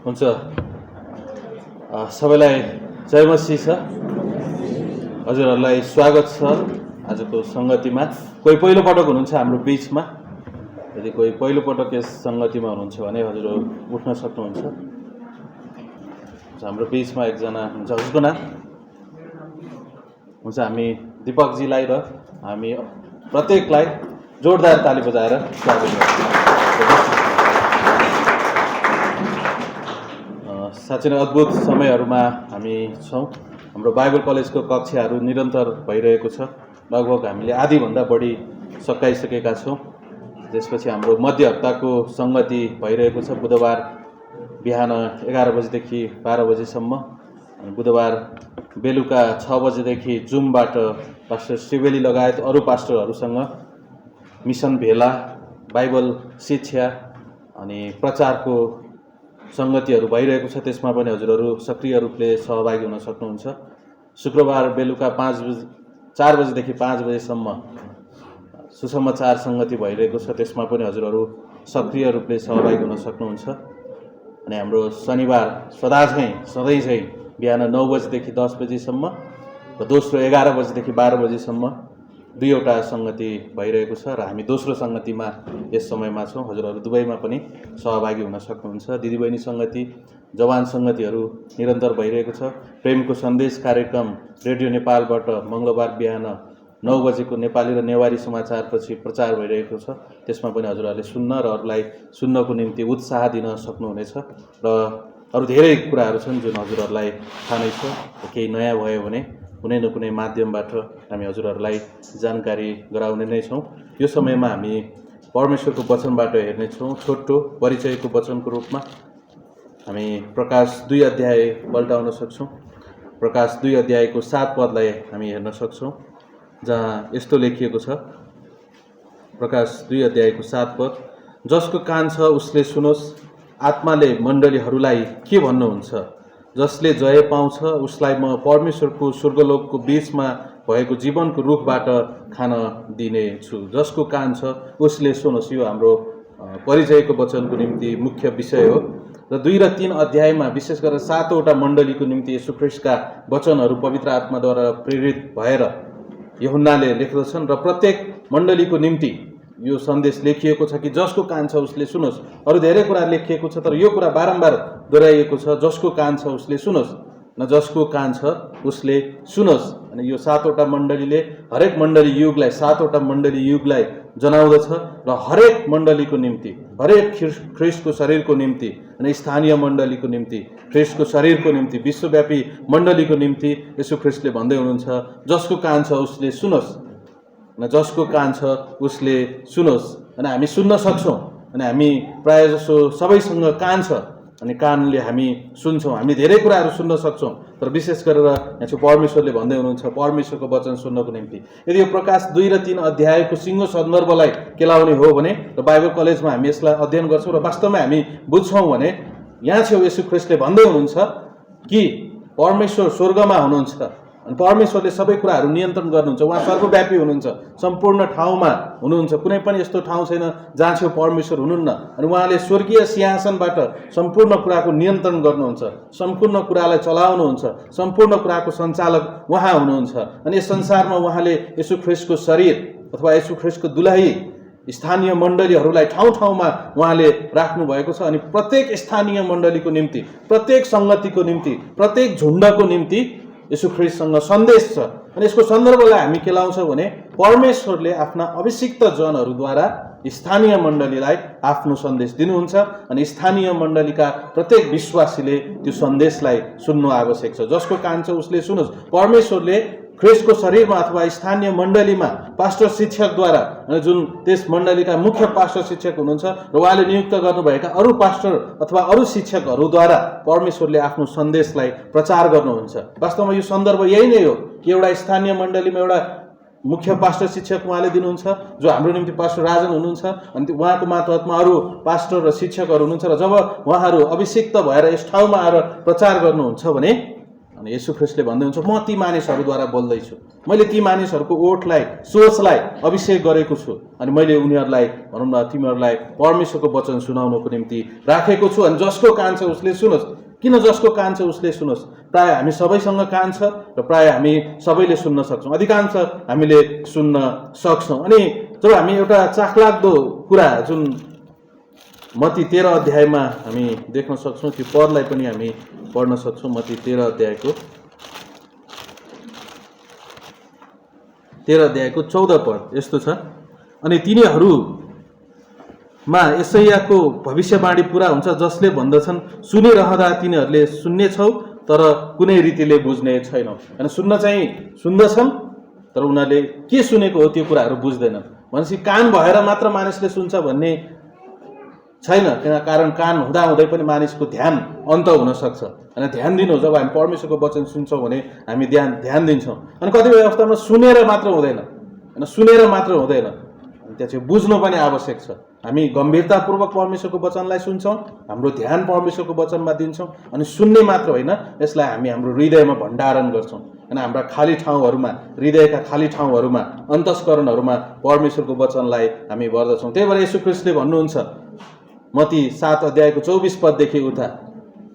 हुन्छ सबैलाई जय मसीह छ। हजुरहरूलाई स्वागत छ आजको सङ्गतिमा। कोही पहिलोपटक हुनुहुन्छ हाम्रो बिचमा, यदि कोही पहिलोपटक यस सङ्गतिमा हुनुहुन्छ भने हजुरहरू उठ्न सक्नुहुन्छ। हाम्रो बिचमा एकजना हुन्छ, उसको नाम हुन्छ हामी दिपकजीलाई र हामी प्रत्येकलाई जोरदार ताली बजाएर स्वागत गर्छौँ। साँच्चै नै अद्भुत समयहरूमा हामी छौँ। हाम्रो बाइबल कलेजको कक्षाहरू निरन्तर भइरहेको छ। लगभग हामीले आधीभन्दा बढी सकाइसकेका छौँ। त्यसपछि हाम्रो मध्य हप्ताको सङ्गति भइरहेको छ। बुधबार बिहान 11 बजेदेखि 12 बजेसम्म, बुधबार बेलुका 6 बजेदेखि जुमबाट पास्टर शिवेली लगायत अरू पास्टरहरूसँग मिसन भेला, बाइबल शिक्षा अनि प्रचारको सङ्गतिहरू भइरहेको छ। त्यसमा पनि हजुरहरू सक्रिय रूपले सहभागी हुन सक्नुहुन्छ। शुक्रबार बेलुका 4 बजेदेखि 5 बजेसम्म सुसमाचार सङ्गति भइरहेको छ। त्यसमा पनि हजुरहरू सक्रिय रूपले सहभागी हुन सक्नुहुन्छ। अनि हाम्रो शनिबार सधैँ चाहिँ बिहान 9 बजेदेखि 10 बजेसम्म र दोस्रो 11 बजेदेखि 12 बजेसम्म दुईवटा सङ्गति भइरहेको छ र हामी दोस्रो सङ्गतिमा यस समयमा छौँ। हजुरहरू दुवैमा पनि सहभागी हुन सक्नुहुन्छ। दिदीबहिनी सङ्गति, जवान सङ्गतिहरू निरन्तर भइरहेको छ। प्रेमको सन्देश कार्यक्रम रेडियो नेपालबाट मङ्गलबार बिहान 9 बजेको नेपाली र नेवारी समाचारपछि प्रचार भइरहेको छ। त्यसमा पनि हजुरहरूले सुन्न र अरूलाई सुन्नको निम्ति उत्साह दिन सक्नुहुनेछ। र अरू धेरै कुराहरू छन् जुन हजुरहरूलाई थाहा नै छ। केही नयाँ भयो भने कुनै न कुनै माध्यमबाट हामी हजुरहरूलाई जानकारी गराउने नै छौँ। यो समयमा हामी परमेश्वरको वचनबाट हेर्नेछौँ। छोटो परिचयको वचनको रूपमा हामी प्रकाश 2 अध्याय पल्टाउन सक्छौँ। प्रकाश 2 अध्यायको 7 पदलाई हामी हेर्न सक्छौँ, जहाँ यस्तो लेखिएको छ। प्रकाश 2 अध्यायको 7 पद, जसको कान छ उसले सुनोस्, आत्माले मण्डलीहरूलाई के भन्नुहुन्छ। जसले जय पाउँछ उसलाई म परमेश्वरको स्वर्गलोकको बीचमा भएको जीवनको रुखबाट खान दिनेछु। जसको कान छ उसले सुनोस्। यो हाम्रो परिचयको वचनको निम्ति मुख्य विषय हो। र 2 र 3 अध्यायमा विशेष गरेर 7वटा मण्डलीको निम्ति येशू ख्रीष्टका वचनहरू पवित्र आत्माद्वारा प्रेरित भएर यूहन्नाले लेख्दछन्। र प्रत्येक मण्डलीको निम्ति यो सन्देश लेखिएको छ कि जसको कान छ उसले सुनोस्। अरू धेरै कुरा लेखिएको छ, तर यो कुरा बारम्बार दोहोऱ्याइएको छ, जसको कान छ उसले सुनोस्, न जसको कान छ उसले सुनोस्। अनि यो 7वटा मण्डलीले हरेक मण्डली युगलाई 7वटा मण्डली युगलाई जनाउँदछ र हरेक मण्डलीको निम्ति, हरेक ख्रीष्टको शरीरको निम्ति अनि स्थानीय मण्डलीको निम्ति, ख्रीष्टको शरीरको निम्ति, विश्वव्यापी मण्डलीको निम्ति येशू ख्रीष्टले भन्दै हुनुहुन्छ, जसको कान छ उसले सुनोस्, न जसको कान छ उसले सुनोस्। अनि हामी सुन्न सक्छौँ। अनि हामी प्रायः जसो सबैसँग कान छ अनि कानले हामी सुन्छौँ। हामी धेरै कुराहरू सुन्न सक्छौँ, तर विशेष गरेर यहाँ चाहिँ परमेश्वरले भन्दै हुनुहुन्छ परमेश्वरको वचन सुन्नको निम्ति। यदि यो प्रकाश 2 र 3 अध्यायको सिङ्गो सन्दर्भलाई केलाउने हो भने र बाइबल कलेजमा हामी यसलाई अध्ययन गर्छौँ र वास्तवमा हामी बुझ्छौँ भने यहाँ छेउ येशू ख्रीष्टले भन्दै हुनुहुन्छ कि परमेश्वर स्वर्गमा हुनुहुन्छ अनि परमेश्वरले सबै कुराहरू नियन्त्रण गर्नुहुन्छ। उहाँ सर्वव्यापी हुनुहुन्छ, सम्पूर्ण ठाउँमा हुनुहुन्छ। कुनै पनि यस्तो ठाउँ छैन जहाँ छेउ परमेश्वर हुनुहुन्न। अनि उहाँले स्वर्गीय सिंहासनबाट सम्पूर्ण कुराको नियन्त्रण गर्नुहुन्छ, सम्पूर्ण कुरालाई चलाउनुहुन्छ, सम्पूर्ण कुराको सञ्चालक उहाँ हुनुहुन्छ। अनि यस संसारमा उहाँले येशू ख्रीष्टको शरीर अथवा येशू ख्रीष्टको दुलही स्थानीय मण्डलीहरूलाई ठाउँ ठाउँमा उहाँले राख्नु भएको छ। अनि प्रत्येक स्थानीय मण्डलीको निम्ति, प्रत्येक सङ्गतिको निम्ति, प्रत्येक झुण्डको निम्ति येशू ख्रीष्टसँग सन्देश छ। अनि यसको सन्दर्भलाई हामी के लाउँछौँ भने परमेश्वरले आफ्ना अभिषिक्त जनहरूद्वारा स्थानीय मण्डलीलाई आफ्नो सन्देश दिनुहुन्छ अनि स्थानीय मण्डलीका प्रत्येक विश्वासीले त्यो सन्देशलाई सुन्नु आवश्यक छ। जसको कान छ उसले सुनोस्। परमेश्वरले ख्रीष्टको शरीरमा अथवा स्थानीय मण्डलीमा पास्टर शिक्षकद्वारा जुन त्यस मण्डलीका मुख्य पास्टर शिक्षक हुनुहुन्छ र उहाँले नियुक्त गर्नुभएका अरू पास्टर अथवा अरू शिक्षकहरूद्वारा परमेश्वरले आफ्नो सन्देशलाई प्रचार गर्नुहुन्छ। वास्तवमा यो सन्दर्भ यही नै हो कि एउटा स्थानीय मण्डलीमा एउटा मुख्य पास्टर शिक्षक उहाँले दिनुहुन्छ, जो हाम्रो निम्ति पास्टर राजन हुनुहुन्छ। अनि उहाँको मातहतमा अरू पास्टर र शिक्षकहरू हुनुहुन्छ। र जब उहाँहरू अभिषिक्त भएर यस ठाउँमा आएर प्रचार गर्नुहुन्छ भने अनि येशू ख्रीष्टले भन्दै हुन्छ, म ती मानिसहरूद्वारा बोल्दैछु, मैले ती मानिसहरूको ओठलाई सोचलाई अभिषेक गरेको छु, अनि मैले उनीहरूलाई भनौँ न तिमीहरूलाई परमेश्वरको वचन सुनाउनको निम्ति राखेको छु। अनि जसको कान छ उसले सुनोस्। किन जसको कान छ उसले सुनोस्? प्राय हामी सबैसँग कान छ र प्राय हामी सबैले सुन्न सक्छौँ, अधिकांश हामीले सुन्न सक्छौँ। अनि जब हामी एउटा चाखलाग्दो कुरा जुन मत्ती 13 अध्यायमा हामी देख्न सक्छौँ, त्यो पदलाई पनि हामी पढ्न सक्छौँ। मत्ती 13 अध्यायको 14 पद यस्तो छ, अनि तिनीहरूमा यसैयाको भविष्यवाणी पुरा हुन्छ, जसले भन्दछन्, सुनिरहँदा तिनीहरूले सुन्नेछौ तर कुनै रीतिले बुझ्ने छैनौ। होइन, सुन्न चाहिँ सुन्दछन् तर उनीहरूले के सुनेको हो त्यो कुराहरू बुझ्दैनन्। भनेपछि कान भएर मात्र मानिसले सुन्छ भन्ने छैन, कारण कान हुँदाहुँदै पनि मानिसको ध्यान अन्त हुन सक्छ। अनि ध्यान दिनु, जब हामी परमेश्वरको वचन सुन्छौँ भने हामी ध्यान दिन्छौँ। अनि कतिपय अवस्थामा सुनेर मात्र हुँदैन, होइन, सुनेर मात्र हुँदैन, त्यहाँ चाहिँ बुझ्नु पनि आवश्यक छ। हामी गम्भीरतापूर्वक परमेश्वरको वचनलाई सुन्छौँ, हाम्रो ध्यान परमेश्वरको वचनमा दिन्छौँ, अनि सुन्ने मात्र होइन, यसलाई हामी हाम्रो हृदयमा भण्डारण गर्छौँ। होइन, हाम्रा खाली ठाउँहरूमा, हृदयका खाली ठाउँहरूमा, अन्तस्करणहरूमा परमेश्वरको वचनलाई हामी भर्दछौँ। त्यही भएर येशू ख्रीष्टले भन्नुहुन्छ मत्ती 7 अध्यायको 24 पददेखि उता,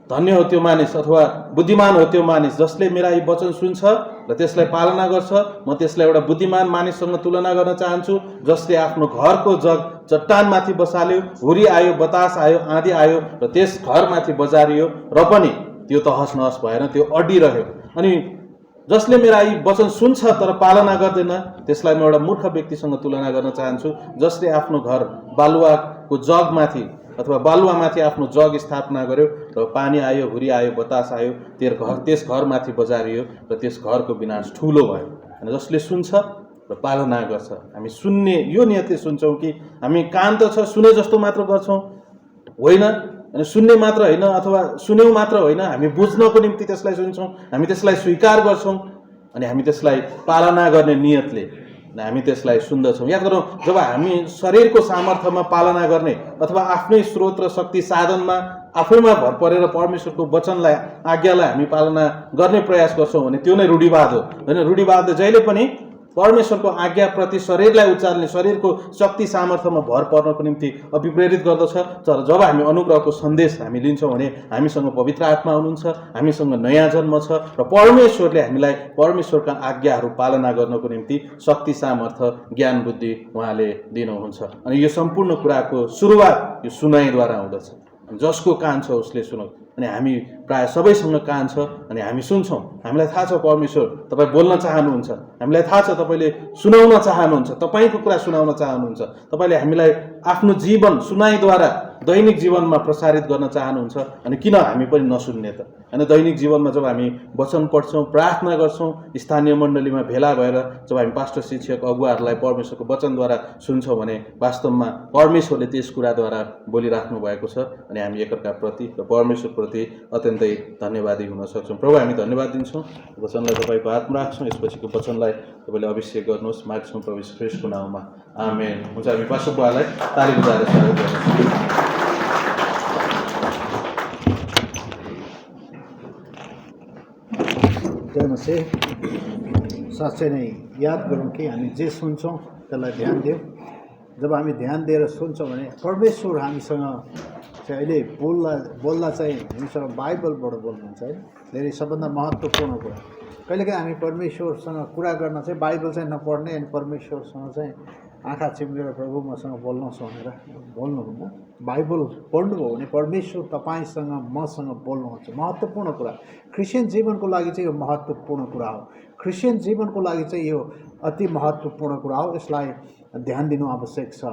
धन्य हो त्यो मानिस अथवा बुद्धिमान हो त्यो मानिस जसले मेरा यी वचन सुन्छ र त्यसलाई पालना गर्छ। म त्यसलाई एउटा बुद्धिमान मानिससँग तुलना गर्न चाहन्छु, जसले आफ्नो घरको जग चट्टानमाथि बसाल्यो, हुरी आयो, बतास आयो, आँधी आयो र त्यस घरमाथि बजारियो, र पनि त्यो तहस नहस भएन, त्यो अडिरह्यो। अनि जसले मेरा यी वचन सुन्छ तर पालना गर्दैन, त्यसलाई म एउटा मूर्ख व्यक्तिसँग तुलना गर्न चाहन्छु, जसले आफ्नो घर बालुवाको जगमाथि अथवा बालुवामाथि आफ्नो जग स्थापना गर्यो, र पानी आयो, हुरी आयो, बतास आयो, त्यस घरमाथि बजारियो र त्यस घरको विनाश ठुलो भयो। अनि जसले सुन्छ र पालना गर्छ, हामी सुन्ने यो नियतले सुन्छौँ कि हामी कान त छ, सुने जस्तो मात्र गर्छौँ होइन, अनि सुन्ने मात्र होइन अथवा सुन्यौँ मात्र होइन, हामी बुझ्नको निम्ति त्यसलाई सुन्छौँ, हामी त्यसलाई स्वीकार गर्छौँ, अनि हामी त्यसलाई पालना गर्ने नियतले हामी त्यसलाई सुन्दछौँ। याद गरौँ, जब हामी शरीरको सामर्थ्यमा पालना गर्ने अथवा आफ्नै स्रोत र शक्ति साधनमा आफैमा भर परेर परमेश्वरको वचनलाई, आज्ञालाई हामी पालना गर्ने प्रयास गर्छौँ भने त्यो नै रूढिवाद हो। होइन, रूढिवादले जहिले पनि परमेश्वरको आज्ञाप्रति शरीरलाई उचाल्ने, शरीरको शक्ति सामर्थ्यमा भर पर्नको निम्ति अभिप्रेरित गर्दछ। तर जब हामी अनुग्रहको सन्देश हामी लिन्छौँ भने हामीसँग पवित्र आत्मा हुनुहुन्छ, हामीसँग नयाँ जन्म छ, र परमेश्वरले हामीलाई परमेश्वरका आज्ञाहरू पालना गर्नको निम्ति शक्ति सामर्थ्य ज्ञान बुद्धि उहाँले दिनुहुन्छ। अनि यो सम्पूर्ण कुराको सुरुवात यो सुनाइद्वारा हुँदछ। जसको कान छ उसले सुनोस्। अनि हामी प्राय सबैसँग कान छ अनि हामी सुन्छौँ। हामीलाई थाहा छ परमेश्वर तपाईँ बोल्न चाहनुहुन्छ, हामीलाई थाहा छ तपाईँले सुनाउन चाहनुहुन्छ, तपाईँको कुरा सुनाउन चाहनुहुन्छ, तपाईँले हामीलाई आफ्नो जीवन सुनाइद्वारा दैनिक जीवनमा प्रसारित गर्न चाहनुहुन्छ। अनि किन हामी पनि नसुन्ने त? होइन, दैनिक जीवनमा जब हामी वचन पढ्छौँ, प्रार्थना गर्छौँ, स्थानीय मण्डलीमा भेला भएर जब हामी पास्टर, शिक्षक, अगुवाहरूलाई परमेश्वरको वचनद्वारा सुन्छौँ भने वास्तवमा परमेश्वरले त्यस कुराद्वारा बोलिराख्नु भएको छ। अनि हामी एकअर्काप्रति र परमेश्वरप्रति अत्यन्तै धन्यवादी हुन सक्छौँ। प्रभु, हामी धन्यवाद दिन्छौँ, वचनलाई तपाईँको हातमा राख्छौँ, यसपछिको वचनलाई तपाईँले अभिषेक गर्नुहोस्, माग्छौँ प्रभु यीशु ख्रीष्टको नाममा, आमेन। हुन्छ, हामी पास्टर बुवालाई ताली बजाएर स्वागत गर्छौँ। जय साँच्चै नै याद गरौँ कि हामी जे सुन्छौँ त्यसलाई ध्यान दिउँ। जब हामी ध्यान दिएर सुन्छौँ भने परमेश्वर हामीसँग चाहिँ अहिले बोल्दा चाहिँ हामीसँग बाइबलबाट बोल्नुहुन्छ है। धेरै सबभन्दा महत्त्वपूर्ण कुरा, कहिलेकाहीँ हामी परमेश्वरसँग कुरा गर्न चाहिँ बाइबल चाहिँ नपढ्ने अनि परमेश्वरसँग चाहिँ आँखा चिम्लेर प्रभु मसँग बोल्नुहोस् भनेर बोल्नुहुन्न। बाइबल पढ्नुभयो भने परमेश्वर तपाईँसँग मसँग बोल्नुहुन्छ। महत्त्वपूर्ण कुरा, क्रिस्चियन जीवनको लागि चाहिँ यो महत्त्वपूर्ण कुरा हो। क्रिस्चियन जीवनको लागि चाहिँ यो अति महत्त्वपूर्ण कुरा हो। यसलाई ध्यान दिनु आवश्यक छ।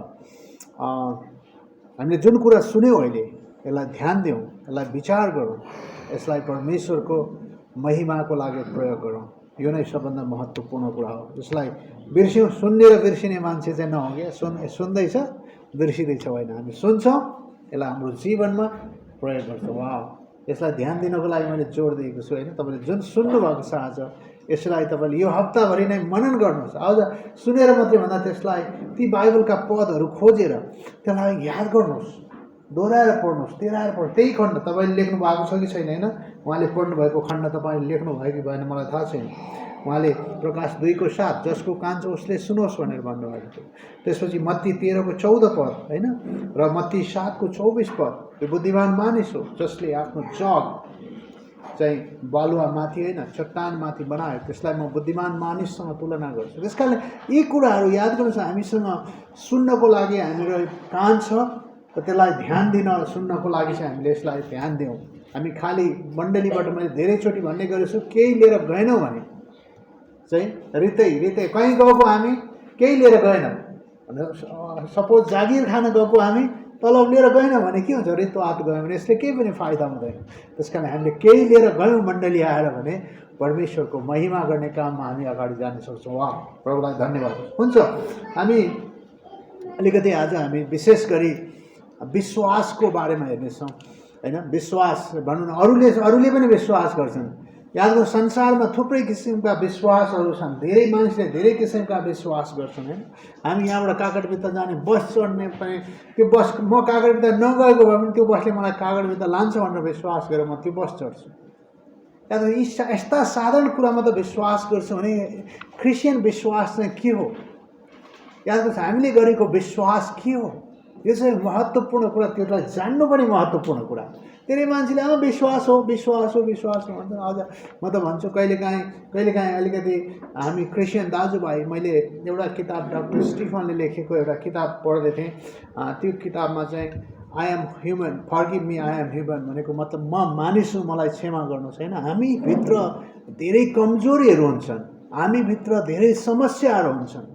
हामीले जुन कुरा सुन्यौँ अहिले यसलाई ध्यान दिउँ, यसलाई विचार गरौँ, यसलाई परमेश्वरको महिमाको लागि प्रयोग गरौँ। यो नै सबभन्दा महत्त्वपूर्ण कुरा हो। यसलाई बिर्स्यौँ, सुन्ने र बिर्सिने मान्छे चाहिँ नहो क्या। सुन्दैछ बिर्सिँदैछ होइन, हामी सुन्छौँ, यसलाई हाम्रो जीवनमा प्रयोग गर्छौँ। वा, यसलाई ध्यान दिनको लागि मैले जोड दिएको छु होइन। तपाईँले जुन सुन्नुभएको छ आज, यसलाई तपाईँले यो हप्ताभरि नै मनन गर्नुहोस्। आज सुनेर मात्रै भन्दा त्यसलाई ती बाइबलका पदहरू खोजेर त्यसलाई याद गर्नुहोस्। दोहोऱ्याएर पढ्नुहोस्, तेह्राएर पढ्नु। त्यही खण्ड तपाईँले लेख्नु भएको छ कि छैन, होइन? उहाँले पढ्नुभएको खण्ड तपाईँले लेख्नु भयो कि भएन मलाई थाहा छैन। उहाँले प्रकाश 2:7 जसको कान छ उसले सुनोस् भनेर भन्नुभएको थियो। त्यसपछि मत्ती 13:14 पद, होइन? र मत्ती 7:24 पद, त्यो बुद्धिमान मानिस हो जसले आफ्नो जग चाहिँ बालुवामाथि होइन चट्टानमाथि बनायो, त्यसलाई म बुद्धिमान मानिससँग तुलना गर्छु। त्यस कारणले यी कुराहरू याद गर्नुहोस्, हामीसँग सुन्नको लागि हामीहरू कान छ र त्यसलाई ध्यान दिन सुन्नको लागि चाहिँ हामीले यसलाई ध्यान दिउँ। हामी खालि मण्डलीबाट मैले धेरैचोटि भन्ने गरेछु, केही लिएर गएनौँ भने चाहिँ रित्तै कहीँ गएको हामी केही लिएर गएनौँ, सपोज जागिर खान गएको हामी तलब लिएर गएनौँ भने के हुन्छ? रित्तो हात गयो भने यसले केही पनि फाइदा हुँदैन। त्यस कारण हामीले केही लिएर गयौँ मण्डली आएर भने परमेश्वरको महिमा गर्ने काममा हामी अगाडि जान सक्छौँ। वाह, प्रभुलाई धन्यवाद। हुन्छ, हामी अलिकति आज हामी विशेष गरी विश्वासको बारेमा हेर्नेछौँ, होइन? विश्वास भनौँ न, अरूले पनि विश्वास गर्छन्। याद गर्नु, संसारमा थुप्रै किसिमका विश्वासहरू छन्, धेरै मानिसले धेरै किसिमका विश्वास गर्छन्, होइन? हामी यहाँबाट कागडभित्र जाने बस चढ्ने पनि त्यो बस म कागडभित्र नगएको भए पनि त्यो बसले मलाई कागडभित्र लान्छ भनेर विश्वास गरेर म त्यो बस चढ्छु। याद गर्नु, यस्ता साधारण कुरामा त विश्वास गर्छौँ भने क्रिस्चियन विश्वास चाहिँ के हो? याद गर्नुहोस्, हामीले गरेको विश्वास के हो? यो चाहिँ महत्त्वपूर्ण कुरा, त्यसलाई जान्नु पनि महत्त्वपूर्ण कुरा। धेरै मान्छेले विश्वास हो भन्छ। अझ म त भन्छु कहिलेकाहीँ अलिकति हामी क्रिस्चियन दाजुभाइ, मैले एउटा किताब डाक्टर स्टिफनले लेखेको एउटा किताब पढ्दै थिएँ। त्यो किताबमा चाहिँ I am human, forgive me I am human भनेको मतलब म मानिस हुँ, मलाई क्षमा गर्नुहोस्, होइन? हामीभित्र धेरै कमजोरीहरू हुन्छन्, हामीभित्र धेरै समस्याहरू हुन्छन्,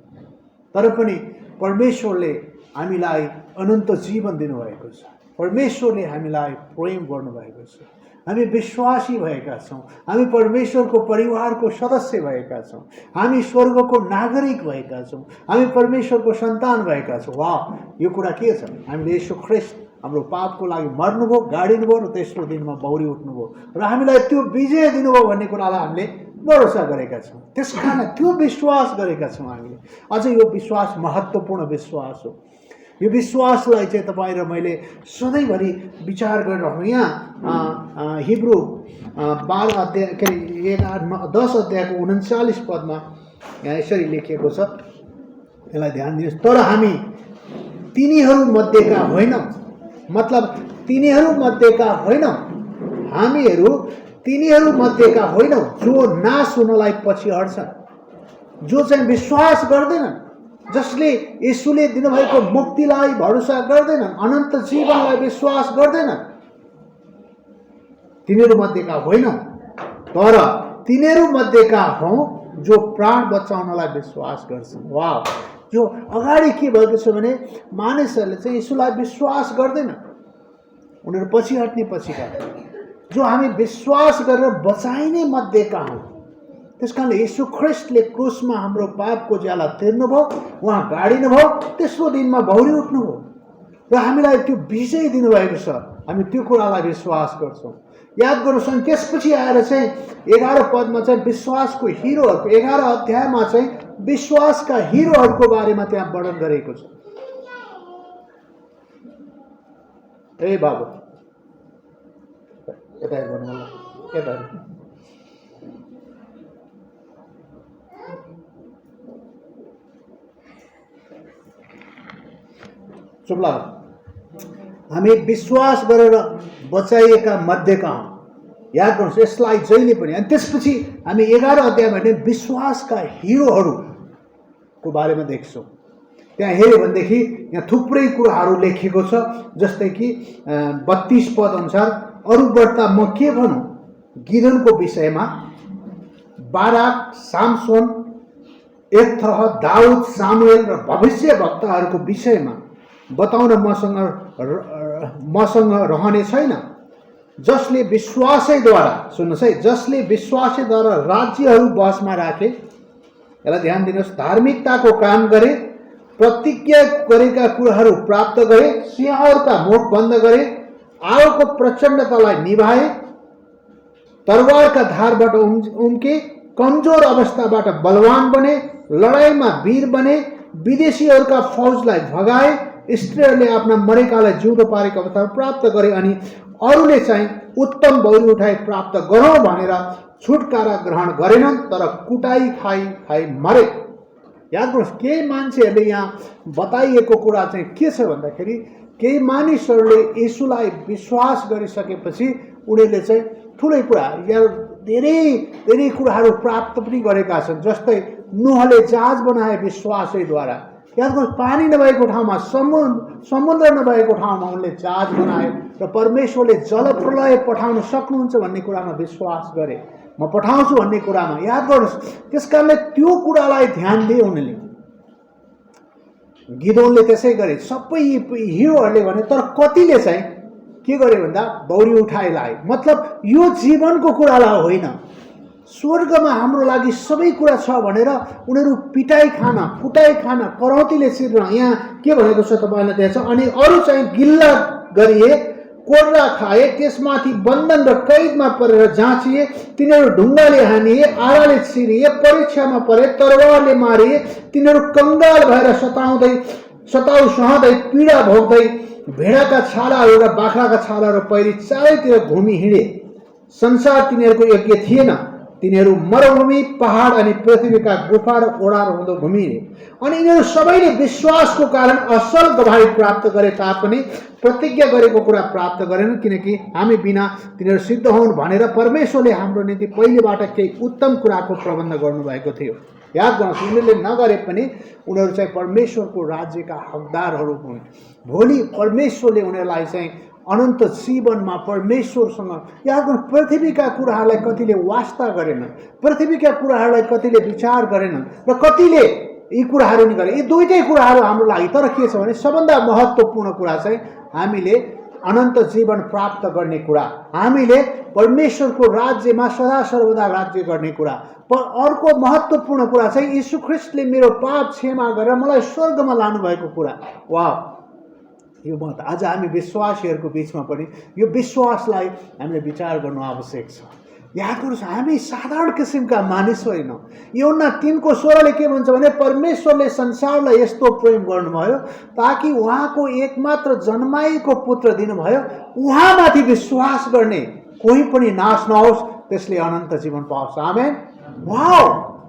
तर पनि परमेश्वरले हामीलाई अनन्त जीवन दिनुभएको छ। परमेश्वरले हामीलाई प्रेम गर्नुभएको छ। हामी विश्वासी भएका छौँ, हामी परमेश्वरको परिवारको सदस्य भएका छौँ, हामी स्वर्गको नागरिक भएका छौँ, हामी परमेश्वरको सन्तान भएका छौँ। वाह, यो कुरा के छ? हामीले येशू ख्रीष्ट हाम्रो पापको लागि मर्नुभयो, गाडिनुभयो र तेस्रो दिनमा बौरी उठ्नुभयो र हामीलाई त्यो विजय दिनुभयो भन्ने कुरालाई हामीले भरोसा गरेका छौँ। त्यस कारण त्यो विश्वास गरेका छौँ हामीले। अझ यो विश्वास महत्त्वपूर्ण विश्वास हो। यो विश्वासलाई चाहिँ तपाईँ र मैले सधैँभरि विचार गरिरहनु। यहाँ हिब्रू 12 अध्याय के अरे 10 अध्यायको 39 पदमा यहाँ यसरी लेखिएको छ, यसलाई ध्यान दिनुहोस्। तर हामी तिनीहरूमध्येका होइनौँ, मतलब तिनीहरूमध्येका होइनौँ, हामीहरू तिनीहरूमध्येका होइनौँ जो नाश हुनलाई पछि हट्छन्, जो चाहिँ विश्वास गर्दैनन्, जसले येशूले दिनुभएको मुक्तिलाई भरोसा गर्दैनन्, अनन्त जीवनलाई विश्वास गर्दैनन्, तिनीहरूमध्येका होइनौँ, तर तिनीहरूमध्येका हौँ जो प्राण बचाउनलाई विश्वास गर्छन्। वाह, यो अगाडि के भएको छ भने मानिसहरूले चाहिँ येशूलाई विश्वास गर्दैनन्, उनीहरू पछि हट्ने पछिका, जो हामी विश्वास गरेर बचाइने मध्येका हौँ। त्यस कारणले येशू ख्रीष्टले क्रुसमा हाम्रो पापको ज्याला तिर्नुभयो, उहाँ गाडिनुभयो, तेस्रो दिनमा भौरी उठ्नुभयो र हामीलाई त्यो विजय दिनुभएको छ। हामी त्यो कुरालाई विश्वास गर्छौँ। याद गर्नुहोस्, अनि त्यसपछि आएर चाहिँ 11 पदमा चाहिँ विश्वासको हिरोहरूको, 11 अध्यायमा चाहिँ विश्वासका हिरोहरूको बारेमा त्यहाँ वर्णन गरेको छ। ए बाबु यता हेर्नु होला, यता चुप्ला। हामी विश्वास गरेर बचाइएका मध्येका हौँ। याद गर्नुहोस् यसलाई जहिले पनि। अनि त्यसपछि हामी 11 अध्यायमा भने विश्वासका हिरोहरूको बारेमा देख्छौँ। त्यहाँ हेऱ्यो भनेदेखि यहाँ थुप्रै कुराहरू लेखिएको छ, जस्तै कि 32 पद अनुसार अरू बढ्ता म के भनौँ, गिदोनको विषयमा, बाराक, सामसोन, यफ्थह, दाउद, सामुएल र भविष्यवक्ताहरूको विषयमा बताउन मसँग रहने छैन, जसले विश्वासैद्वारा, सुन्नुहोस् है, जसले विश्वासैद्वारा राज्यहरू बसमा राखे, यसलाई ध्यान दिनुहोस्, धार्मिकताको काम गरे, प्रतिज्ञा गरेका कुराहरू प्राप्त गरे, सिंहहरूका मुख बन्द गरे, आगोको प्रचण्डतालाई निभाए, तरवारका धारबाट उम्के, कमजोर अवस्थाबाट बलवान बने, लडाइँमा वीर बने, विदेशीहरूका फौजलाई भगाए, स्त्रीहरूले आफ्ना मरेकालाई जिउँदो पारेको अवस्थामा प्राप्त गरे अनि अरूले चाहिँ उत्तम बौरी उठाई प्राप्त गरौँ भनेर छुटकारा ग्रहण गरेनन्, तर कुटाई खाई खाई मरे। याद गर्नुहोस्, केही मान्छेहरूले यहाँ बताइएको कुरा चाहिँ के छ भन्दाखेरि केही मानिसहरूले येशूलाई विश्वास गरिसकेपछि उनीहरूले चाहिँ ठुलै कुरा या धेरै धेरै कुराहरू प्राप्त पनि गरेका छन्। जस्तै नूहले जहाज बनाए विश्वासैद्वारा। याद गर्नुहोस्, पानी नभएको ठाउँमा समुद्र नभएको ठाउँमा उनले जहाज बनाए र परमेश्वरले जलप्रलय पठाउन सक्नुहुन्छ भन्ने कुरामा विश्वास गरे। म पठाउँछु भन्ने कुरामा याद गर्नुहोस्। त्यस कारणले त्यो कुरालाई ध्यान दिए उनले। गिदोनले त्यसै गरे, सबै हिरोहरूले भने, तर कतिले चाहिँ के गरे भन्दा बौरी उठाइ लाए। मतलब यो जीवनको कुरालाई होइन, स्वर्गमा हाम्रो लागि सबै कुरा छ भनेर उनीहरू पिटाइ खान, कुटाइ खान, करौतीले चिर्न। यहाँ के भनेको छ तपाईँलाई त्यहाँ छ, अनि अरू चाहिँ गिल्ला गरिए, कोर्रा खाए, त्यसमाथि बन्धन र कैदमा परेर जाँचिए, तिनीहरू ढुङ्गाले हानिए, आराले चिरिए, परीक्षामा परे, तरवारले मारिए, तिनीहरू कङ्गाल भएर सताउ सहँदै पीडा भोग्दै भेडाका छालाहरू र बाख्राका छालाहरू पहिरी चारैतिर घुमी हिँडे। संसार तिनीहरूको योग्य थिएन, तिनीहरू मरुभूमि, पहाड अनि पृथ्वीका गुफा र ओडार हुँदो घुमिए। अनि यिनीहरू सबैले विश्वासको कारण असल गवाही प्राप्त गरे तापनि प्रतिज्ञा गरेको कुरा प्राप्त गरेनन्, किनकि हामी बिना तिनीहरू सिद्ध हुन् भनेर परमेश्वरले हाम्रो निम्ति पहिलेबाट केही उत्तम कुराको प्रबन्ध गर्नुभएको थियो। याद गर्नुहोस्, उनीहरूले नगरे पनि उनीहरू चाहिँ परमेश्वरको राज्यका हकदारहरू हुन्। भोलि परमेश्वरले उनीहरूलाई चाहिँ अनन्त जीवनमा परमेश्वरसँग, याद गर्नु, पृथ्वीका कुराहरूलाई कतिले वास्ता गरेनन्, पृथ्वीका कुराहरूलाई कतिले विचार गरेनन् र कतिले यी कुराहरू नि गरे। यी दुईटै कुराहरू हाम्रो लागि, तर के छ भने सबभन्दा महत्त्वपूर्ण कुरा चाहिँ हामीले अनन्त जीवन प्राप्त गर्ने कुरा, हामीले परमेश्वरको राज्यमा सदा सर्वदा राज्य गर्ने कुरा। अर्को महत्त्वपूर्ण कुरा चाहिँ यीशु ख्रीष्टले मेरो पाप क्षमा गरेर मलाई स्वर्गमा लानुभएको कुरा। वाह, यो मत आज हामी विश्वासीहरूको बिचमा पनि यो विश्वासलाई हामीले विचार गर्नु आवश्यक छ। याद गर्नुहोस्, हामी साधारण किसिमका मानिस होइनौँ। यूहन्ना 3:16 के भन्छ भने परमेश्वरले संसारलाई यस्तो प्रेम गर्नुभयो ताकि उहाँको एकमात्र जन्माएको पुत्र दिनुभयो, उहाँमाथि विश्वास गर्ने कोही पनि नाश नहोस्, त्यसले अनन्त जीवन पाओस्। आमेन। वाउ,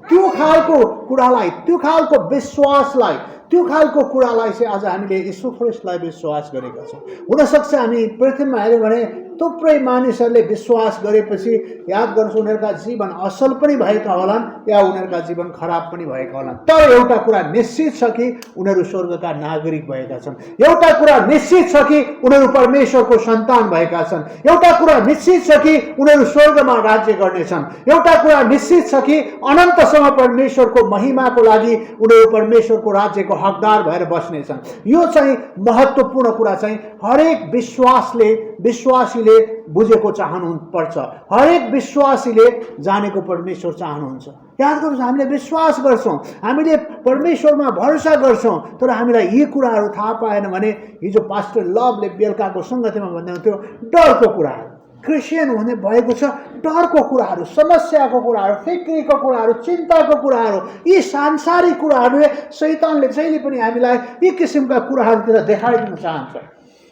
त्यो खालको कुरालाई, त्यो खालको विश्वासलाई, त्यो खालको कुरालाई चाहिँ आज हामीले यीशु ख्रीष्टलाई विश्वास गरेका छौँ। हुनसक्छ हामी पृथ्वीमा हेऱ्यौँ भने थुप्रै मानिसहरूले विश्वास गरेपछि याद गर्नुहोस् उनीहरूका जीवन असल पनि भएका होलान् या उनीहरूका जीवन खराब पनि भएका होलान्, तर एउटा कुरा निश्चित छ कि उनीहरू स्वर्गका नागरिक भएका छन्। एउटा कुरा निश्चित छ कि उनीहरू परमेश्वरको सन्तान भएका छन्। एउटा कुरा निश्चित छ कि उनीहरू स्वर्गमा राज्य गर्नेछन्। एउटा कुरा निश्चित छ कि अनन्तसम्म परमेश्वरको महिमाको लागि उनीहरू परमेश्वरको राज्यको हकदार भएर बस्नेछन्। यो चाहिँ महत्त्वपूर्ण कुरा चाहिँ हरेक विश्वासीले बुझेको चाहनुपर्छ। हरेक विश्वासीले जानेको परमेश्वर चाहनुहुन्छ। याद गर्नुहोस्, हामीले विश्वास गर्छौँ, हामीले परमेश्वरमा भरोसा गर्छौँ, तर हामीलाई यी कुराहरू थाहा पाएन भने हिजो पास्टर लभले बेलुकाको सङ्गतिमा भन्दै हुन्थ्यो, डरको कुराहरू, क्रिस्चियन हुने भएको छ, डरको कुराहरू, समस्याको कुराहरू, फिक्रीको कुराहरू, चिन्ताको कुराहरू, यी सांसारिक कुराहरूले शैतानले जहिले पनि हामीलाई यी किसिमका कुराहरूतिर देखाइदिन चाहन्छ।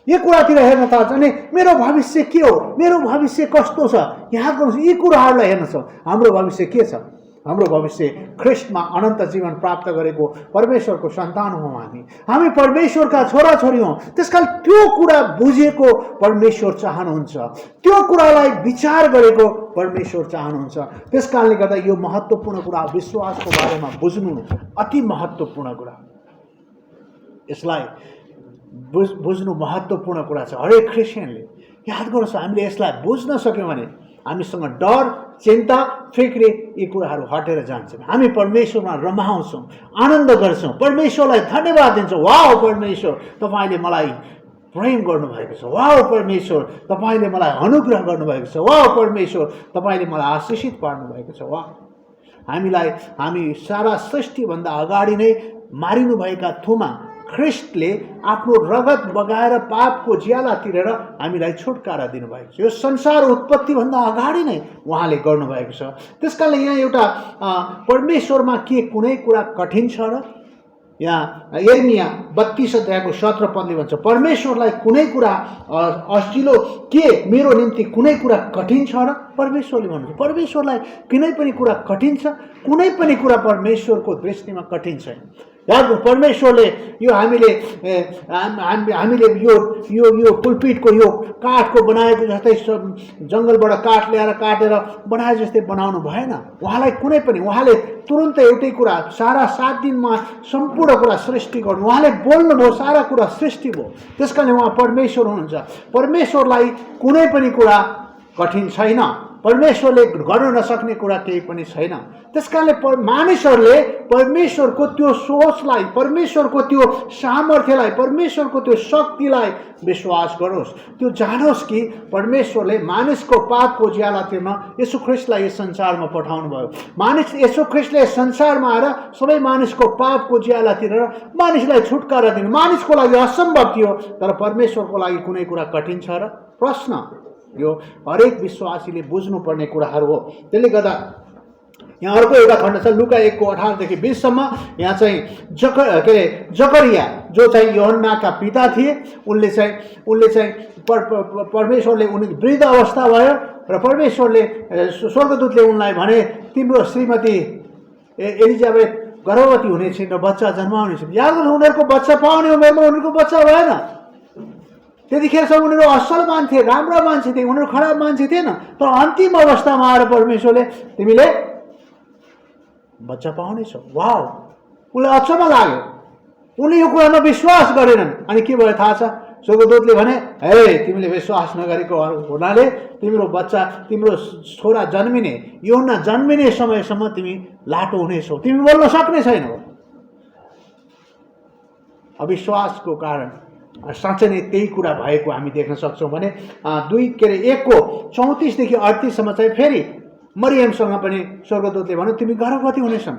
यी कुरातिर हेर्न चाहन्छ भने मेरो भविष्य के हो, मेरो भविष्य कस्तो छ। याद गर्नुहोस्, यी कुराहरूलाई हेर्नुहोस्, हाम्रो भविष्य के छ। हाम्रो भविष्य ख्रीष्टमा अनन्त जीवन प्राप्त गरेको परमेश्वरको सन्तान हौँ। हामी परमेश्वरका छोराछोरी हौँ। त्यसकारण त्यो कुरा बुझेको परमेश्वर चाहनुहुन्छ, त्यो कुरालाई विचार गरेको परमेश्वर चाहनुहुन्छ। त्यसकारणले गर्दा यो महत्त्वपूर्ण कुरा, विश्वासको बारेमा बुझ्नु अति महत्त्वपूर्ण कुरा, यसलाई बुझ्नु महत्त्वपूर्ण कुरा छ हरेक क्रिस्चियनले। याद गर्नुहोस्, हामीले यसलाई बुझ्न सक्यौँ भने हामीसँग डर, चिन्ता, फिक्री यी कुराहरू हटेर जान्छन्। हामी परमेश्वरमा रमाउँछौँ, आनन्द गर्छौँ, परमेश्वरलाई धन्यवाद दिन्छौँ। वाह परमेश्वर, तपाईँले मलाई प्रेम गर्नुभएको छ। वाह परमेश्वर, तपाईँले मलाई अनुग्रह गर्नुभएको छ। वाह परमेश्वर, तपाईँले मलाई आशीषित पार्नुभएको छ। वाह, हामी सारा सृष्टिभन्दा अगाडि नै मारिनुभएका थुमा ख्रीष्टले आफ्नो रगत बगाएर पापको ज्याला तिरेर हामीलाई छुटकारा दिनुभएको छ। यो संसार उत्पत्तिभन्दा अगाडि नै उहाँले गर्नुभएको छ। त्यसकारणले यहाँ एउटा परमेश्वरमा के कुनै कुरा कठिन छ र? यहाँ यिर्मिया 32 अध्यायको 17 पदले भन्छ, परमेश्वरलाई कुनै कुरा असिलो के मेरो निम्ति कुनै कुरा कठिन छ र? परमेश्वरले भन्नुहुन्छ परमेश्वरलाई कुनै पनि कुरा कठिन छ? कुनै पनि कुरा परमेश्वरको दृष्टिमा कठिन छैन। याद परमेश्वरले यो हामीले यो पुलपिटको यो काठको बनाएको जस्तै जङ्गलबाट काठ ल्याएर काटेर बनाए जस्तै बनाउनु भएन। उहाँलाई कुनै पनि, उहाँले तुरुन्तै एउटै कुरा सारा 7 दिनमा सम्पूर्ण कुरा सृष्टि गर्नु, उहाँले बोल्नुभयो, सारा कुरा सृष्टि भयो। त्यस कारणले उहाँ परमेश्वर हुनुहुन्छ। परमेश्वरलाई कुनै पनि कुरा कठिन छैन। परमेश्वरले गर्न नसक्ने कुरा केही पनि छैन। त्यसकारणले मानिसहरूले परमेश्वरको त्यो सोचलाई, परमेश्वरको त्यो सामर्थ्यलाई, परमेश्वरको त्यो शक्तिलाई विश्वास गरोस्। त्यो जानोस् कि परमेश्वरले मानिसको पापको ज्याला तिर्न येशू ख्रीष्टलाई यस संसारमा पठाउनु भयो। मानिस येशू ख्रीष्टले संसारमा आएर सबै मानिसको पापको ज्याला तिरेर मानिसलाई छुटकारा दिनु मानिसको लागि असम्भव थियो, तर परमेश्वरको लागि कुनै कुरा कठिन छ र? प्रश्न यो हरेक विश्वासीले बुझ्नुपर्ने कुराहरू हो। त्यसले गर्दा यहाँ अर्को एउटा खण्ड छ लुका 1:18 देखि 20 सम्म। यहाँ चाहिँ जकरिया जो चाहिँ यूहन्नाका पिता थिए, उनले चाहिँ परमेश्वरले उनी वृद्ध अवस्था भयो र परमेश्वरले स्वर्गदूतले उनलाई भने तिम्रो श्रीमती एलिजाबेथ गर्भवती हुनेछिन् र बच्चा जन्माउनेछिन्। याद गर्नु उनीहरूको बच्चा पाउने उमेरमा उनीहरूको बच्चा भएन। त्यतिखेरसम्म उनीहरू असल मान्छे, राम्रो मान्छे थिए, उनीहरू खराब मान्छे थिएन। तर अन्तिम अवस्थामा आएर परमेश्वरले तिमीले बच्चा पाउनेछौ। वाउ, उसलाई अचम्म लाग्यो। उनले यो कुरामा विश्वास गरेनन्। अनि के भयो थाहा छ? स्वर्गदूतले भने हे तिमीले विश्वास नगरेको हुनाले तिम्रो बच्चा, तिम्रो छोरा जन्मिने, यूहन्ना जन्मिने समयसम्म तिमी लाटो हुनेछौ, तिमी बोल्न सक्ने छैनौ। अविश्वासको कारण साँच्चै नै त्यही कुरा भएको हामी देख्न सक्छौँ। भने 1:34 देखि 38 सम्म चाहिँ फेरि मरियमसँग पनि स्वर्गदूतले भन्यो तिमी गर्भवती हुनेछौ,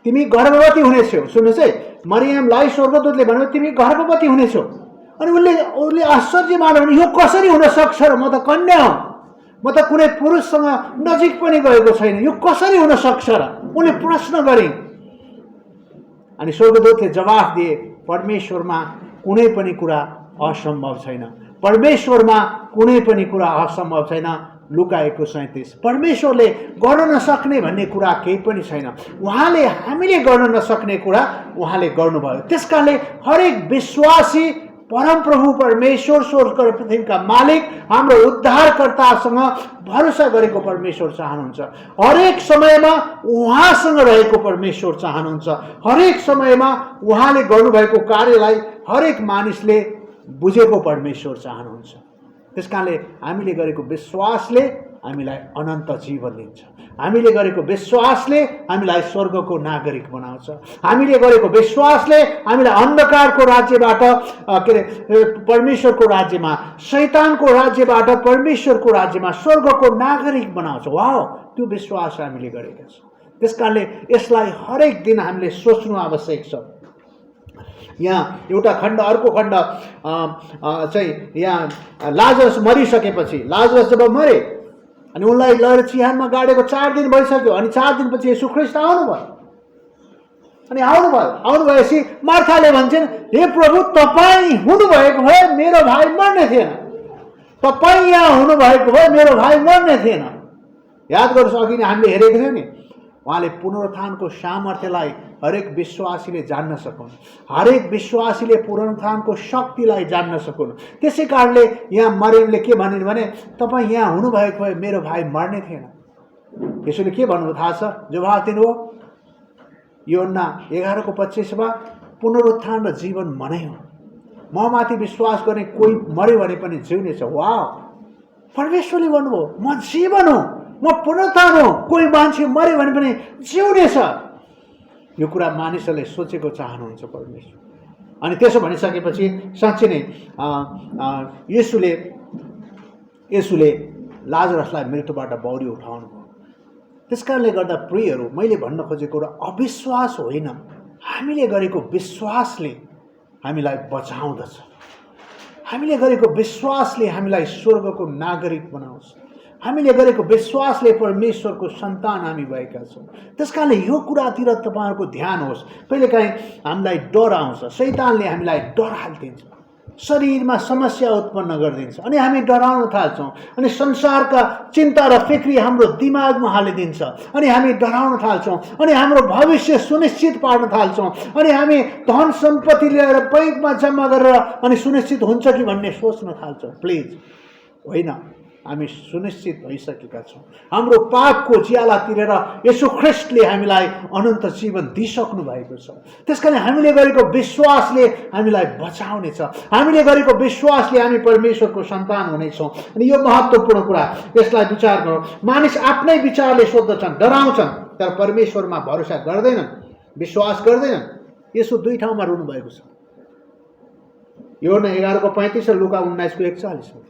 तिमी गर्भवती हुनेछौ। सुन्नुहोस् है, मरियमलाई स्वर्गदूतले भन्यो तिमी गर्भवती हुनेछौ। अनि उसले आश्चर्य मान्यो, यो कसरी हुन सक्छ र? म त कन्या हो, म त कुनै पुरुषसँग नजिक पनि गएको छैन, यो कसरी हुन सक्छ र? उनले प्रश्न गरे। अनि स्वर्गदूतले जवाफ दिए परमेश्वरमा कुनै पनि कुरा असम्भव छैन। परमेश्वरमा कुनै पनि कुरा असम्भव छैन। लुका 1:37। परमेश्वरले गर्न नसक्ने भन्ने कुरा केही पनि छैन। उहाँले हामीले गर्न नसक्ने कुरा उहाँले गर्नुभयो। त्यसकारणले हरेक विश्वासी परमप्रभु परमेश्वर स्वर्ग र पृथ्वीका मालिक हाम्रो उद्धारकर्तासँग भरोसा गरेको परमेश्वर चाहनुहुन्छ। हरेक समयमा उहाँसँग रहेको परमेश्वर चाहनुहुन्छ। हरेक समयमा उहाँले गर्नुभएको कार्यलाई हरेक मानिसले बुझेको परमेश्वर चाहनुहुन्छ। त्यसकारणले हामीले गरेको विश्वासले हामीलाई अनन्त जीवन दिन्छ। हामीले गरेको विश्वासले हामीलाई स्वर्गको नागरिक बनाउँछ। हामीले गरेको विश्वासले हामीलाई अन्धकारको राज्यबाट परमेश्वरको राज्यमा, शैतानको राज्यबाट परमेश्वरको राज्यमा स्वर्गको नागरिक बनाउँछ। वाह, त्यो विश्वास हामीले गरेका छौँ। त्यसकारणले यसलाई हरेक दिन हामीले सोच्नु आवश्यक छ। यहाँ एउटा खण्ड, अर्को खण्ड चाहिँ यहाँ लाजरस मरिसकेपछि, लाजरस जब मरे अनि उनलाई लगेर चिहानमा गाडेको 4 दिन भइसक्यो। अनि 4 दिनपछि येशू ख्रीष्ट आउनुभयो। अनि आउनु भएपछि मार्थाले भन्छन् हे प्रभु तपाईँ हुनुभएको भए मेरो भाइ मर्ने थिएन, तपाईँ यहाँ हुनुभएको भए मेरो भाइ मर्ने थिएन। याद गर्नुहोस्, अघि नै हामीले हेरेको थियौँ नि, उहाँले पुनरुत्थानको सामर्थ्यलाई हरेक विश्वासीले जान्न सकुन्, हरेक विश्वासीले पुनरुत्थानको शक्तिलाई जान्न सकुन्। त्यसै कारणले यहाँ मरियमले के भनिन् भने तपाईँ यहाँ हुनुभएको भए मेरो भाइ मर्ने थिएन। यसोले के भन्नुभयो थाहा छ? जवाफ दिनुभयो यूहन्ना 11:25 पुनरुत्थान र जीवन म नै हो, म माथि विश्वास गर्ने कोही मर्यो भने पनि जिउनेछ। वाह, परमेश्वरले भन्नुभयो म जीवन हो, म पुनरुत्थान हो, कोही मान्छे मर्यो भने पनि जिउनेछ। यो कुरा मानिसहरूले सोचेको चाहनुहुन्छ परमेश्वर। अनि त्यसो भनिसकेपछि साँच्चै नै येशूले लाजरसलाई मृत्युबाट बौरी उठाउनु भयो। त्यसकारणले गर्दा प्रियहरू, मैले भन्न खोजेको र अविश्वास होइन, हामीले गरेको विश्वासले हामीलाई बचाउँदछ। हामीले गरेको विश्वासले हामीलाई स्वर्गको नागरिक बनाउँछ। हामीले गरेको विश्वासले परमेश्वरको सन्तान हामी भएका छौँ। त्यसकारणले यो कुरातिर तपाईँहरूको ध्यान होस्। कहिलेकाहीँ हामीलाई डर आउँछ, शैतानले हामीलाई डर हालिदिन्छ, शरीरमा समस्या उत्पन्न गरिदिन्छ, अनि हामी डराउन थाल्छौँ, अनि संसारका चिन्ता र फिक्री हाम्रो दिमागमा हालिदिन्छ, अनि हामी डराउन थाल्छौँ, अनि हाम्रो भविष्य सुनिश्चित पार्न थाल्छौँ, अनि हामी धन सम्पत्ति लिएर बैंकमा जम्मा गरेर अनि सुनिश्चित हुन्छ कि भन्ने सोच्न थाल्छौँ। प्लिज होइन, हामी सुनिश्चित भइसकेका छौँ। हाम्रो पापको ज्याला तिरेर यसु ख्रीष्टले हामीलाई अनन्त जीवन दिइसक्नु भएको छ। त्यसकारण हामीले गरेको विश्वासले हामीलाई बचाउनेछ। हामीले गरेको विश्वासले हामी परमेश्वरको सन्तान हुनेछौँ। अनि यो महत्त्वपूर्ण कुरा, यसलाई विचार गरौँ। मानिस आफ्नै विचारले सोध्दछन्, डराउँछन्, तर परमेश्वरमा भरोसा गर्दैनन्, विश्वास गर्दैनन्। यसो 2 ठाउँमा रुनु भएको छ। यूहन्ना 11:35 र लुका 19:41।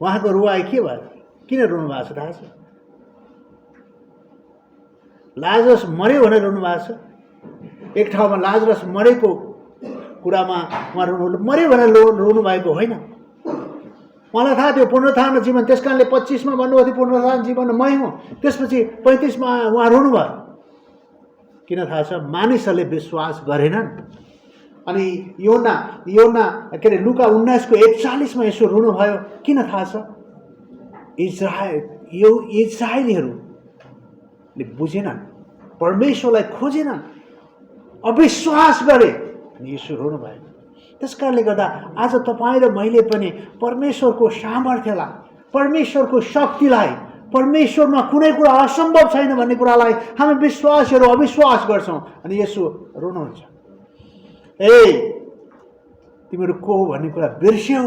उहाँको रुवाई के भयो? किन रुनु भएको छ थाहा छ? लाजरस मर्यो भनेर रुनु भएको छ। एक ठाउँमा लाजरस मरेको कुरामा उहाँ मर्यो भनेर रुनु भएको होइन। उहाँलाई थाहा थियो पुनरुत्थान र जीवन, त्यसकारणले 25 मा भन्नुभयो थियो पुनरुत्थान जीवन मै हुँ। त्यसपछि 35 मा उहाँ रुनु भयो। किन थाहा छ? मानिसहरूले विश्वास गरेनन्। अनि यूहन्ना के अरे लुका 19:41 मा यसो रुनु भयो। किन थाहा छ? इजरायलीहरूले बुझेनन्, परमेश्वरलाई खोजेनन्, अविश्वास गरे, यसो रुनु भयो। त्यसकारणले गर्दा आज तपाईँ र मैले पनि परमेश्वरको सामर्थ्यलाई, परमेश्वरको शक्तिलाई, परमेश्वरमा कुनै कुरा असम्भव छैन भन्ने कुरालाई हामी विश्वासहरू अविश्वास गर्छौँ, अनि यसो रुनुहुन्छ। तिमीहरू को हो भन्ने कुरा बिर्स्यौ।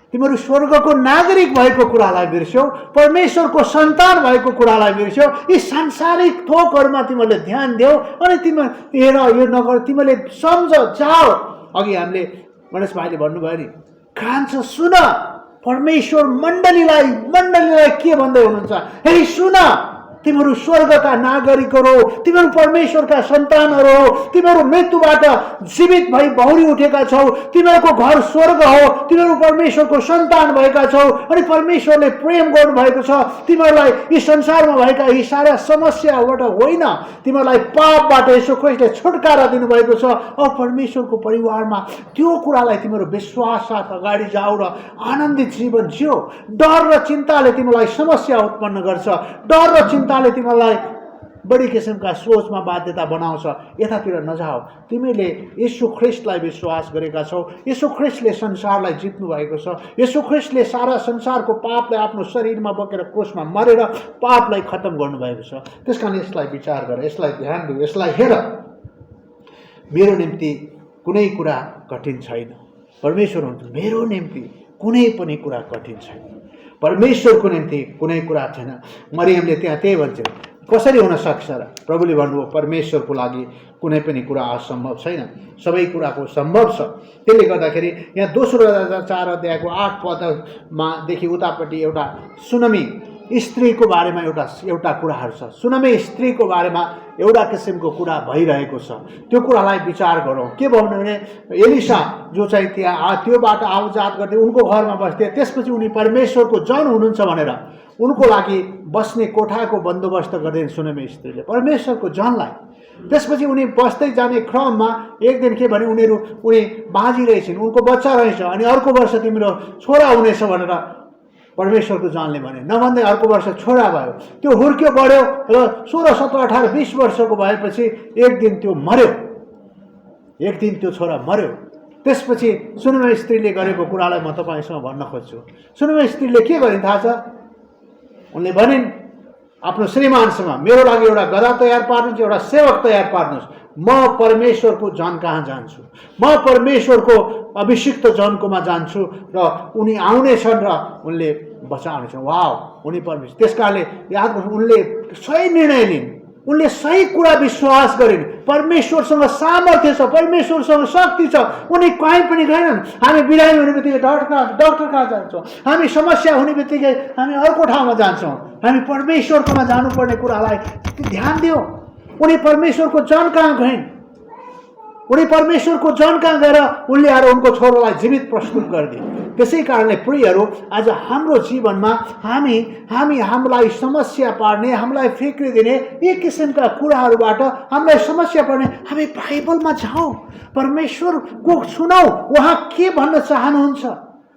तिमीहरू स्वर्गको नागरिक भएको कुरालाई बिर्स्यौ, परमेश्वरको सन्तान भएको कुरालाई बिर्स्यौ। यी सांसारिक थोकहरूमा तिमीहरूले ध्यान देऊ, अनि तिमीहरू हेर यो नगर, तिमीहरूले सम्झ जाऊ। अघि हामीले गणेश भाइले भन्नुभयो नि, कान्छ सुन, परमेश्वर मण्डलीलाई के भन्दै हुनुहुन्छ? हे सुन, तिमीहरू स्वर्गका नागरिकहरू हो, तिमीहरू परमेश्वरका सन्तानहरू हो, तिमीहरू मृत्युबाट जीवित भई बौरी उठेका छौ, तिमीहरूको घर स्वर्ग हो, तिमीहरू परमेश्वरको सन्तान भएका छौ, अनि परमेश्वरले प्रेम गर्नुभएको छ। तिमीहरूलाई यी संसारमा भएका यी सारा समस्याबाट होइन, तिमीहरूलाई पापबाट यसो ख्रीष्टले छुटकारा दिनुभएको छ। अब परमेश्वरको परिवारमा त्यो कुरालाई तिमीहरू विश्वास साथ अगाडि जाऊ र आनन्दित जीवन जिऊ। डर र चिन्ताले तिमीलाई समस्या उत्पन्न गर्छ। डर र चिन्ताले तिमीलाई बढी किसिमका सोचमा बाध्यता बनाउँछ। यतातिर नजाऊ। तिमीले येशू ख्रीष्टलाई विश्वास गरेका छौ। येशू ख्रीष्टले संसारलाई जित्नु भएको छ। येशू ख्रीष्टले सारा संसारको पापलाई आफ्नो शरीरमा बोकेर क्रुसमा मरेर पापलाई खत्म गर्नुभएको छ। त्यसकारण यसलाई विचार गर, यसलाई ध्यान दिऊ, यसलाई हेर। मेरो निम्ति कुनै कुरा कठिन छैन। परमेश्वर हुन्छ, मेरो निम्ति कुनै पनि कुरा कठिन छैन। परमेश्वरको निम्ति कुनै कुरा छैन। मरियमले त्यहाँ त्यही भन्छ, कसरी हुन सक्छ र? प्रभुले भन्नुभयो, परमेश्वरको लागि कुनै पनि कुरा असम्भव छैन, सबै कुराको सम्भव छ। त्यसले गर्दाखेरि यहाँ दोस्रो 4 अध्यायको 8 पदमा देखि उतापट्टि एउटा सुनमी स्त्रीको बारेमा एउटा कुराहरू छ। सुनमी स्त्रीको बारेमा एउटा किसिमको कुरा भइरहेको छ। त्यो कुरालाई विचार गरौँ। के भन्नु भने, एलिसा जो चाहिँ त्यहाँ त्योबाट आउजात गर्थे, उनको घरमा बस्थे। त्यसपछि उनी परमेश्वरको जन हुनुहुन्छ भनेर उनको लागि बस्ने कोठाको बन्दोबस्त गर्दै सुनमी स्त्रीले परमेश्वरको जनलाई। त्यसपछि उनी बस्दै जाने क्रममा एक दिन के भने उनी बाँझी रहेछन्, उनको बच्चा रहेछ, अनि अर्को वर्ष तिम्रो छोरा हुनेछ भनेर परमेश्वरको जनले भने। नभन्दै अर्को वर्ष छोरा भयो। त्यो हुर्क्यो, बढ्यो र 16, 17, 18, 20 वर्षको भएपछि एक दिन त्यो मर्यो। एक दिन त्यो छोरा मर्यो। त्यसपछि सुनमी स्त्रीले गरेको कुरालाई म तपाईँसँग भन्न खोज्छु। सुनमी स्त्रीले के गरिन् थाहा छ? उनले भनिन् आफ्नो श्रीमानसँग, मेरो लागि एउटा गधा तयार पार्नुहोस्, एउटा सेवक तयार पार्नुहोस्, म परमेश्वरको जन कहाँ जान्छु, म परमेश्वरको अभिषिक्त जनको जान्छु र उनी आउनेछन् र उनले बचाउनेछन्। वाव, उनी परमेश्वर। त्यसकारणले याद गर्नु, उनले सही निर्णय लिन्, उनले सही कुरा विश्वास गरिन्। परमेश्वरसँग सामर्थ्य छ, परमेश्वरसँग शक्ति छ। उनी कहीँ पनि गएनन्। हामी बिरामी हुने बित्तिकै डाक्टर कहाँ जान्छौँ, हामी समस्या हुने बित्तिकै हामी अर्को ठाउँमा जान्छौँ। हामी परमेश्वरकोमा जानुपर्ने कुरालाई ध्यान दियौँ। उनी परमेश्वरको जन कहाँ गइन्? उनी परमेश्वरको जन कहाँ गएर उनले आएर उनको छोरालाई जीवित प्रस्तुत गरिदिए। त्यसै कारणले प्रियहरू आज हाम्रो जीवनमा हामीलाई समस्या पार्ने, हामीलाई फिक्रिदिने एक किसिमका कुराहरूबाट हामीलाई समस्या पर्ने, हामी बाइबलमा जाउँ, परमेश्वरको सुनौ, उहाँ के भन्न चाहनुहुन्छ,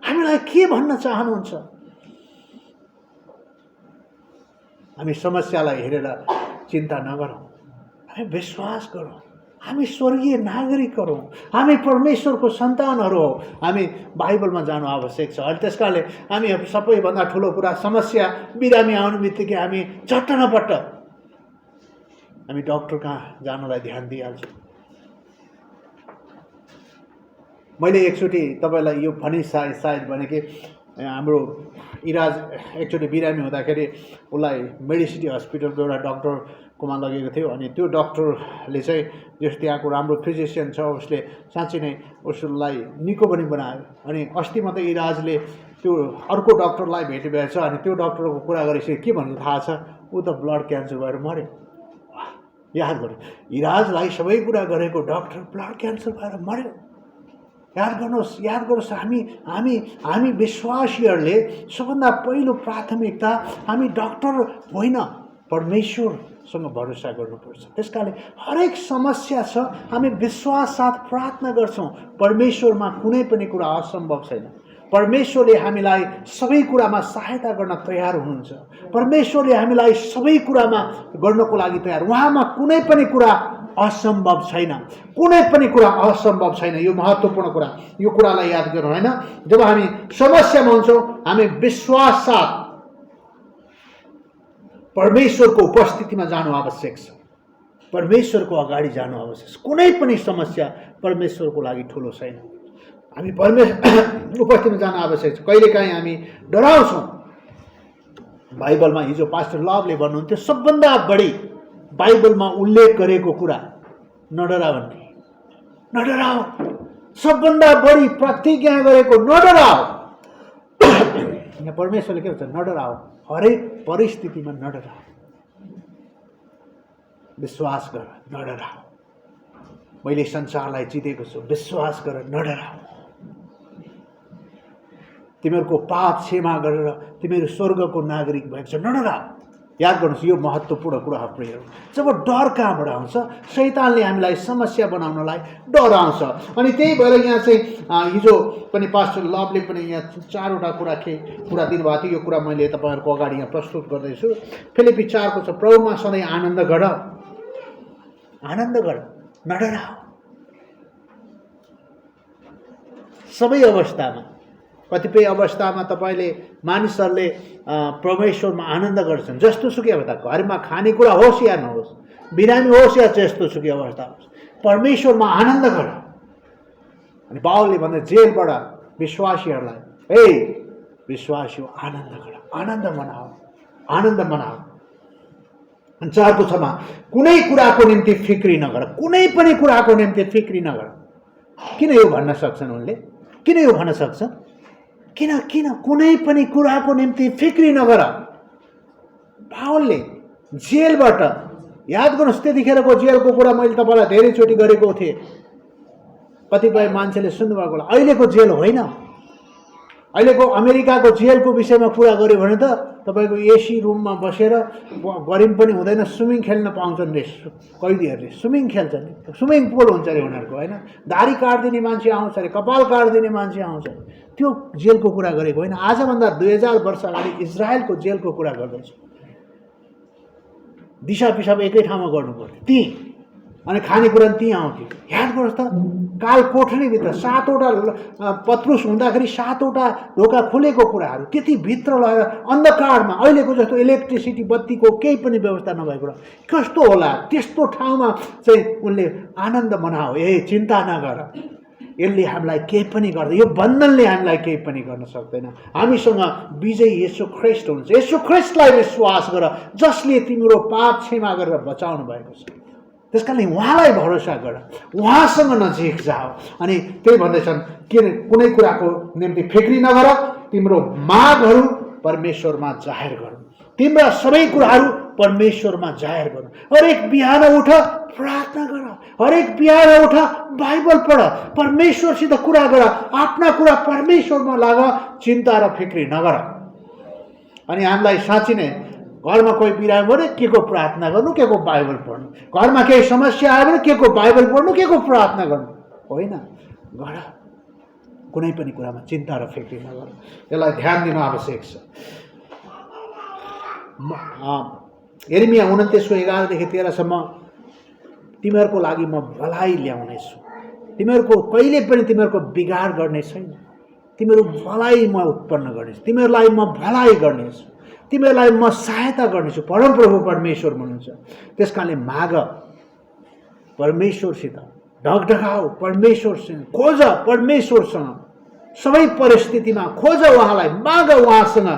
हामीलाई के भन्न चाहनुहुन्छ। हामी समस्यालाई हेरेर चिन्ता नगरौँ, हामी विश्वास गरौँ, हामी स्वर्गीय नागरिकहरू हौँ, हामी परमेश्वरको सन्तानहरू हौँ। हामी बाइबलमा जानु आवश्यक छ। अनि त्यसकारणले हामी सबैभन्दा ठुलो कुरा समस्या बिरामी आउने बित्तिकै हामी चट्टनपट्ट हामी डक्टर कहाँ जानलाई ध्यान दिइहाल्छौँ। मैले एकचोटि तपाईँलाई यो भनि सायद भने कि हाम्रो इराज एकचोटि बिरामी हुँदाखेरि उसलाई मेडिसिटी हस्पिटलको एउटा डक्टरकोमा लगेको थियो। अनि त्यो डक्टरले चाहिँ जस त्यहाँको राम्रो फिजिसियन छ, उसले साँच्चै नै उसलाई निको पनि बनायो। अनि अस्ति मात्रै इराजले त्यो अर्को डक्टरलाई भेट्नुभएछ। अनि त्यो डक्टरको कुरा गरेपछि के भन्नु थाहा छ, ऊ त ब्लड क्यान्सर भएर मऱ्यो। याद गर्नु, इराजलाई सबै कुरा गरेको डक्टर ब्लड क्यान्सर भएर मऱ्यो। याद गर्नुहोस् हामी विश्वासीहरूले सबभन्दा पहिलो प्राथमिकता हामी डक्टर होइन, परमेश्वरसँग भरोसा गर्नुपर्छ। त्यसकारणले हरेक समस्या छ, हामी विश्वास साथ प्रार्थना गर्छौँ। परमेश्वरमा कुनै पनि कुरा असम्भव छैन। परमेश्वरले हामीलाई सबै कुरामा सहायता गर्न तयार हुनुहुन्छ। परमेश्वरले हामीलाई सबै कुरामा गर्नको लागि तयार, उहाँमा कुनै पनि कुरा असम्भव छैन, कुनै पनि कुरा असम्भव छैन। यो महत्त्वपूर्ण कुरा, यो कुरालाई याद गर्नु होइन। जब हामी समस्यामा हुन्छौँ, हामी विश्वास साथ परमेश्वरको उपस्थितिमा जानु आवश्यक छ, परमेश्वरको अगाडि जानु आवश्यक छ। कुनै पनि समस्या परमेश्वरको लागि ठुलो छैन। हामी परमेश्वर उपस्थितिमा जानु आवश्यक छ। कहिलेकाहीँ हामी डराउँछौँ। बाइबलमा हिजो पास्टर लभले भन्नुहुन्थ्यो, सबभन्दा बढी बाइबलमा उल्लेख गरेको कुरा नडराउ भन्ने, नडराउ, सबभन्दा बढी प्रतिज्ञा गरेको नडराउ। यहाँ परमेश्वरले के भन्छ, नडराउ, हरेक परिस्थितिमा नडराउ, विश्वास गर, नडराउ। मैले संसारलाई जितेको छु, विश्वास गर, नडराउ। तिमीहरूको पाप क्षमा गरेर तिमीहरू स्वर्गको नागरिक भएको छ, नडराउ। याद गर्नुहोस्, यो महत्त्वपूर्ण कुरा हो प्रियहरू। जब डर कहाँबाट आउँछ, शैतानले हामीलाई समस्या बनाउनलाई डर आउँछ। अनि त्यही भएर यहाँ चाहिँ हिजो पनि पास्टर लभले पनि यहाँ 4वटा कुरा दिनुभएको थियो। यो कुरा मैले तपाईँहरूको अगाडि यहाँ प्रस्तुत गर्दैछु। फिलिपी 4 छ, प्रभुमा सधैँ आनन्द गर, आनन्द गर, नडराउ। सबै अवस्थामा, कतिपय अवस्थामा तपाईँले मानिसहरूले परमेश्वरमा आनन्द गर्छन्, जस्तो सुकै अवस्था, घरमा खानेकुरा होस् या नहोस्, बिरामी होस् या जस्तो सुकै अवस्था होस्, परमेश्वरमा आनन्द गर। अनि बाउले भन्दा जेलबाट विश्वासीहरूलाई, ए विश्वासी आनन्द गर, आनन्द मनाऊ, आनन्द मनाऊ। अनि 4 कुनै कुराको निम्ति फिक्री नगर, कुनै पनि कुराको निम्ति फिक्री नगर। किन यो भन्न सक्छन् उनले, किन यो भन्न सक्छन्, किन कुनै पनि कुराको निम्ति फिक्री नगर। पावलले जेलबाट, याद गर्नुहोस् त्यतिखेरको जेलको कुरा मैले तपाईँलाई धेरैचोटि गरेको थिएँ, कतिपय मान्छेले सुन्नुभएको होला। अहिलेको जेल होइन, अहिलेको अमेरिकाको जेलको विषयमा कुरा गऱ्यो भने त तपाईँको एसी रुममा बसेर गरिम पनि हुँदैन, स्विमिङ खेल्न पाउँछन् रे कैदीहरूले, स्विमिङ खेल्छन्, स्विमिङ पुल हुन्छ अरे उनीहरूको, होइन, दाढी काटिदिने मान्छे आउँछ अरे, कपाल काटिदिने मान्छे आउँछ। त्यो जेलको कुरा गरेको होइन। आजभन्दा 2000 वर्ष अगाडि इजरायलको जेलको कुरा गर्दैछु। दिशा पिसाब एकै ठाउँमा गर्नुपर्थ्यो ती, अनि खानेकुरा त्यहीँ आउँथ्यो। याद गर्नुहोस् त, काल कोठरीभित्र 7वटा पत्रुस हुँदाखेरि 7वटा ढोका खुलेको कुराहरू, त्यति भित्र लगेर अन्धकारमा, अहिलेको जस्तो इलेक्ट्रिसिटी बत्तीको केही पनि व्यवस्था नभएको कुरा, कस्तो होला त्यस्तो ठाउँमा चाहिँ उनले आनन्द मनाओ, ए चिन्ता नगर, यसले हामीलाई केही पनि गर्दैन, यो बन्धनले हामीलाई केही पनि गर्न सक्दैन। हामीसँग विजयी येशू ख्रीष्ट हुन्छ। येशू ख्रीष्टलाई विश्वास गर, जसले तिम्रो पाप क्षमा गरेर बचाउनु भएको छ। त्यसकारणले उहाँलाई भरोसा गर, उहाँसँग नजिक जाऊ। अनि त्यही भन्दैछन्, कुनै कुराको निम्ति फिक्री नगर, तिम्रो मागहरू परमेश्वरमा जाहेर गर। तिम्रा सबै कुराहरू परमेश्वरमा जाहेर गर्नु। हरेक बिहान उठ प्रार्थना गर, हरेक बिहान उठ बाइबल पढ, परमेश्वरसित कुरा गर, आफ्ना कुरा परमेश्वरमा लाग, चिन्ता र फिक्री नगर। अनि हामीलाई साँच्ची नै घरमा कोही बिरामी भयो भने के को प्रार्थना गर्नु, के को बाइबल पढ्नु, घरमा केही समस्या आयो भने के को बाइबल पढ्नु, के को प्रार्थना गर्नु, होइन। गर, कुनै पनि कुरामा चिन्ता र फिक्री नगर। यसलाई ध्यान दिनु आवश्यक छ। यिर्मया 29:11-13सम्म तिमीहरूको लागि म भलाइ ल्याउनेछु, तिमीहरूको कहिले पनि तिमीहरूको बिगार गर्ने छैन, तिमीहरू भलाइ म उत्पन्न गर्नेछु, तिमीहरूलाई म भलाइ गर्नेछु, तिमीहरूलाई म सहायता गर्नेछु। परमप्रभु परमेश्वर हुनुहुन्छ। त्यस कारणले माग परमेश्वरसित, ढकढकाऊ परमेश्वरसँग, खोज परमेश्वरसँग, सबै परिस्थितिमा खोज उहाँलाई, माग उहाँसँग।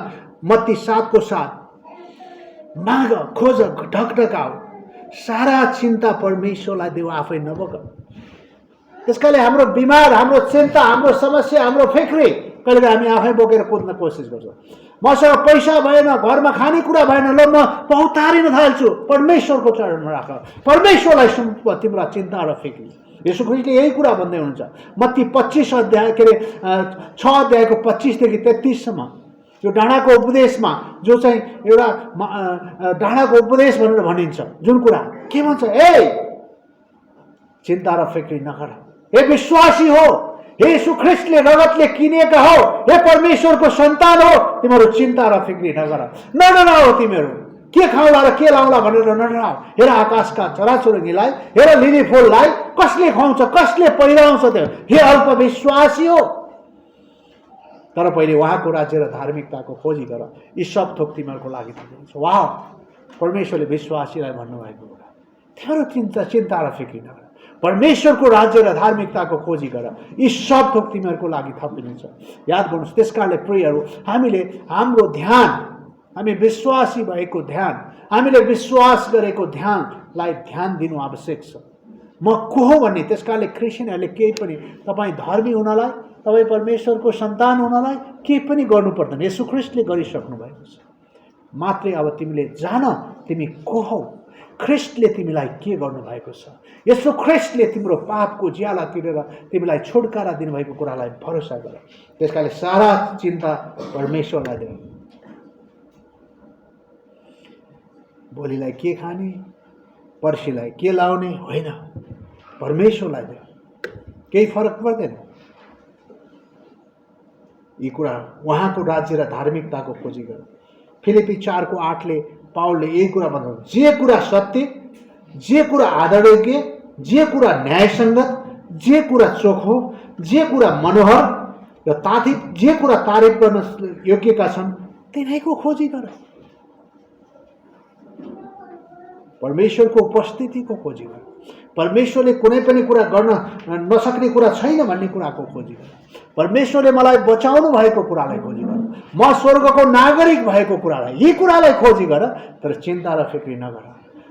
मत्ती 7:7 माग, खोज, ढकढकाऊ, सारा चिन्ता परमेश्वरलाई देऊ, आफै नबोक। त्यसकाले हाम्रो बिमार, हाम्रो चिन्ता, हाम्रो समस्या, हाम्रो फिक्री कहिले हामी आफै बोकेर कुद्न कोसिस गर्छौँ। मसँग पैसा भएन, घरमा खानेकुरा भएन, ल म पहुतारिन थाल्छु। परमेश्वरको चरणमा राख, परमेश्वरलाई सुम्प तिम्रा चिन्ता र फिक्री। यसो ख्रीष्टले यही कुरा भन्दै हुनुहुन्छ। मत्ती 6:25-33सम्म यो डाँडाको उपदेशमा, जो चाहिँ एउटा डाँडाको उपदेश भनेर भनिन्छ, जुन कुरा के भन्छ, ए चिन्ता र फिक्री नगर, हे विश्वासी हो, हे यीशु ख्रीष्टले रगतले किनेका हो, हे परमेश्वरको सन्तान हो, तिमीहरू चिन्ता र फिक्री नगर। नडराओ, तिमीहरू के खाउँला र के लाउँला भनेर नडराओ। हेर आकाशका चराचुरुङ्गीलाई, हेर लिली फुललाई, कसले खुवाउँछ, कसले पहिराउँछ, त्यो हे अल्पविश्वासी हो। तर पहिले उहाँको राज्य र धार्मिकताको खोजी गर, यी सब थोक तिमीहरूको लागि दिनुहुन्छ। वाह, परमेश्वरले विश्वासीलाई भन्नुभएको कुरा, तिमीहरू चिन्ता र फिक्री नगर, परमेश्वरको राज्य र धार्मिकताको खोजी गर, यी सब थोक तिमीहरूको लागि थपिनेछ। याद गर्नुहोस्। त्यस कारणले प्रियहरू, हामीले हाम्रो ध्यान, हामी विश्वासी भएको ध्यान, हामीले विश्वास गरेको ध्यानलाई ध्यान दिनु आवश्यक छ। म को हो भन्ने। त्यस कारणले क्रिस्चियनहरूले केही पनि, तपाईँ धर्मी हुनलाई, तपाईँ परमेश्वरको सन्तान हुनलाई केही पनि गर्नु पर्दैन। येशू ख्रीष्टले गरिसक्नु भएको छ। मात्रै अब तिमीले जान तिमी को हौ, ख्रीष्टले तिमीलाई के गर्नुभएको छ। येशू ख्रीष्टले तिम्रो पापको ज्याला तिरेर तिमीलाई छुटकारा दिनुभएको कुरालाई भरोसा गर। त्यसकाले सारा चिन्ता परमेश्वरलाई देऊ। भोलिलाई के खाने, पर्सिलाई के लाउने होइन, परमेश्वरलाई देऊ। केही फरक पर्दैन। यी कुरा उहाँको राज्य र धार्मिकताको खोजी गर। फिलिपी 4:8ले पावलले यही कुरा भन्नुहुन्छ। जे कुरा सत्य, जे कुरा आदरणीय, जे कुरा न्यायसङ्गत, जे कुरा चोखो, जे कुरा मनोहर र जे कुरा तारिफ गर्न योग्यका छन्, तिनीको खोजी गर। परमेश्वरको उपस्थितिको खोजी गर। परमेश्वरले कुनै पनि कुरा गर्न नसक्ने कुरा छैन भन्ने कुराको खोजी गर। परमेश्वरले मलाई बचाउनु भएको कुरालाई खोजी गर। म स्वर्गको नागरिक भएको कुरालाई, यी कुरालाई खोजी गर। तर चिन्ता र फिक्री नगर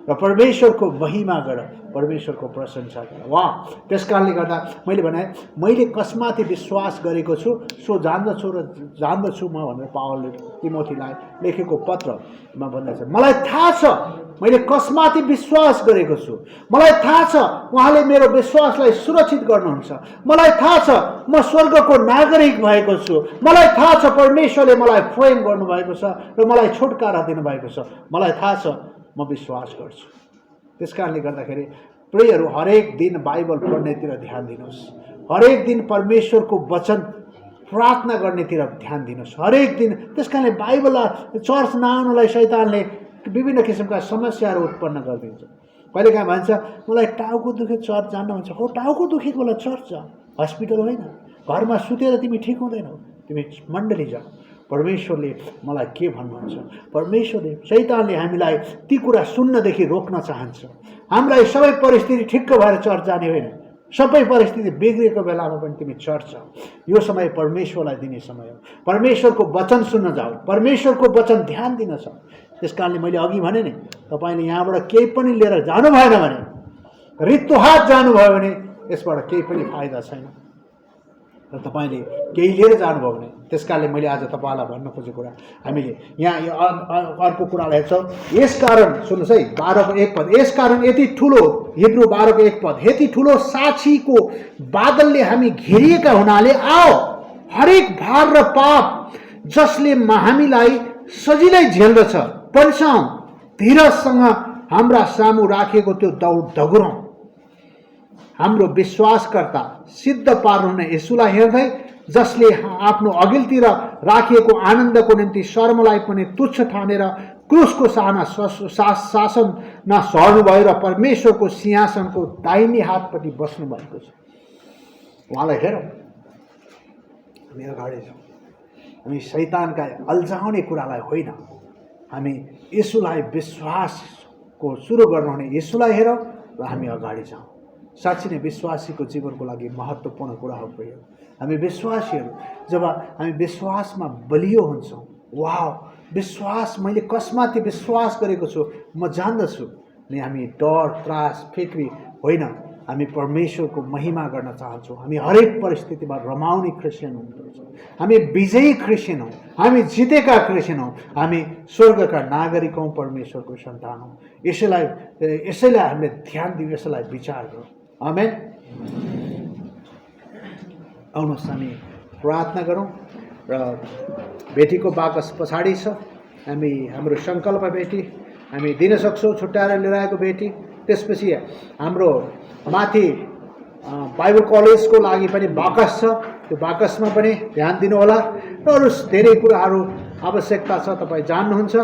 र परमेश्वरको महिमा गर, परमेश्वरको प्रशंसा गर। वाह, त्यस कारणले गर्दा मैले भने, मैले कसमाथि विश्वास गरेको छु सो जान्दछु म भनेर पावलले तिमोथीलाई लेखेको पत्रमा भन्दछ। मलाई थाहा छ मैले कसमाथि विश्वास गरेको छु, मलाई थाहा छ उहाँले मेरो विश्वासलाई सुरक्षित गर्नुहुन्छ, मलाई थाहा छ म स्वर्गको नागरिक भएको छु, मलाई थाहा छ परमेश्वरले मलाई प्रेम गर्नुभएको छ र मलाई छुटकारा दिनुभएको छ, मलाई थाहा छ, म विश्वास गर्छु। त्यस कारणले गर्दाखेरि प्रियहरू, हरेक दिन बाइबल पढ्नेतिर ध्यान दिनुहोस्, हरेक दिन परमेश्वरको वचन प्रार्थना गर्नेतिर ध्यान दिनुहोस्, हरेक दिन। त्यस कारणले बाइबल चर्च नआउनुलाई शैतानले विभिन्न किसिमका समस्याहरू उत्पन्न गरिदिन्छ। कहिलेकाहीँ भन्छ मलाई टाउको दुखे चर्च जान्न भन्छ। हो, टाउको दुखेको बेला चर्च जा, हस्पिटल होइन। घरमा सुतेर तिमी ठिक हुँदैनौ, तिमी मण्डली जा। परमेश्वरले मलाई के भन्नुहुन्छ, परमेश्वरले, शैतानले हामीलाई ती कुरा सुन्नदेखि रोक्न चाहन्छ। हामीलाई सबै परिस्थिति ठिक्क भएर चर्च जाने होइन, सबै परिस्थिति बिग्रेको बेलामा पनि तिमी चर्च जाऊ। यो समय परमेश्वरलाई दिने समय हो। परमेश्वरको वचन सुन्न जाऊ, परमेश्वरको वचन ध्यान दिन छ। त्यस कारणले मैले अघि भने नि, तपाईँले यहाँबाट केही पनि लिएर जानु भएन भने, रित्तो हात जानुभयो भने यसबाट केही पनि फाइदा छैन। र तपाईँले केही लिएर जानुभयो भने त्यस कारणले मैले आज तपाईँलाई भन्न खोजेको कुरा हामीले यहाँ यो अर्को कुरालाई हेर्छौँ। यसकारण सुन्नुहोस् है 12को 1 पद, यसकारण यति ठुलो, हिब्रू 12को 1 पद, यति ठुलो साक्षीको बादलले हामी घेरिएका हुनाले आओ हरेक भार र पाप जसले हामीलाई सजिलै झेल्दछ पन्छौँ, धीरजसँग हाम्रा सामु राखेको त्यो दौड दगुरौँ। हाम्रो विश्वासकर्ता सिद्ध पार्नुहुने येशूलाई हेर्दै जसले आफ्नो अघिल्तिर राखिएको आनन्दको निम्ति शर्मलाई पनि तुच्छ ठानेर क्रुसको शासनमा सर्नुभयो र परमेश्वरको सिंहासनको दाहिने हातपट्टि बस्नु भएको छ। उहाँलाई हेरौँ, हामी अगाडि जाउँ। हामी शैतानका अल्झाउने कुरालाई होइन, हामी येशूलाई विश्वासको सुरु गर्नुहुने येशूलाई हेरौँ र हामी अगाडि जाउँ। साँच्चै नै विश्वासीको जीवनको लागि महत्त्वपूर्ण कुरा हो प्रिय। हामी विश्वासीहरू जब हामी विश्वासमा बलियो हुन्छौँ, वाह विश्वास, मैले कसमाथि विश्वास गरेको छु म जान्दछु, अनि हामी डर त्रास फिक्री होइन, हामी परमेश्वरको महिमा गर्न चाहन्छौँ। हामी हरेक परिस्थितिमा रमाउने क्रिस्चियन हुनुपर्छ। हामी विजयी क्रिस्चियन हौँ, हामी जितेका क्रिस्चियन हौँ, हामी स्वर्गका नागरिक हौँ, परमेश्वरको सन्तान हौँ। यसैलाई हामीले ध्यान दिउँ, यसैलाई विचार गरौँ। आमेन। आउनुहोस् हामी प्रार्थना गरौँ र भेटीको बाकस पछाडि छ। हामी हाम्रो सङ्कल्प भेटी हामी दिन सक्छौँ, छुट्याएर लिएर आएको भेटी। त्यसपछि हाम्रो माथि बाइबल कलेजको लागि पनि बाकस छ, त्यो बाकसमा पनि ध्यान दिनुहोला। र अरू धेरै कुराहरू आवश्यकता छ, तपाईँ जान्नुहुन्छ,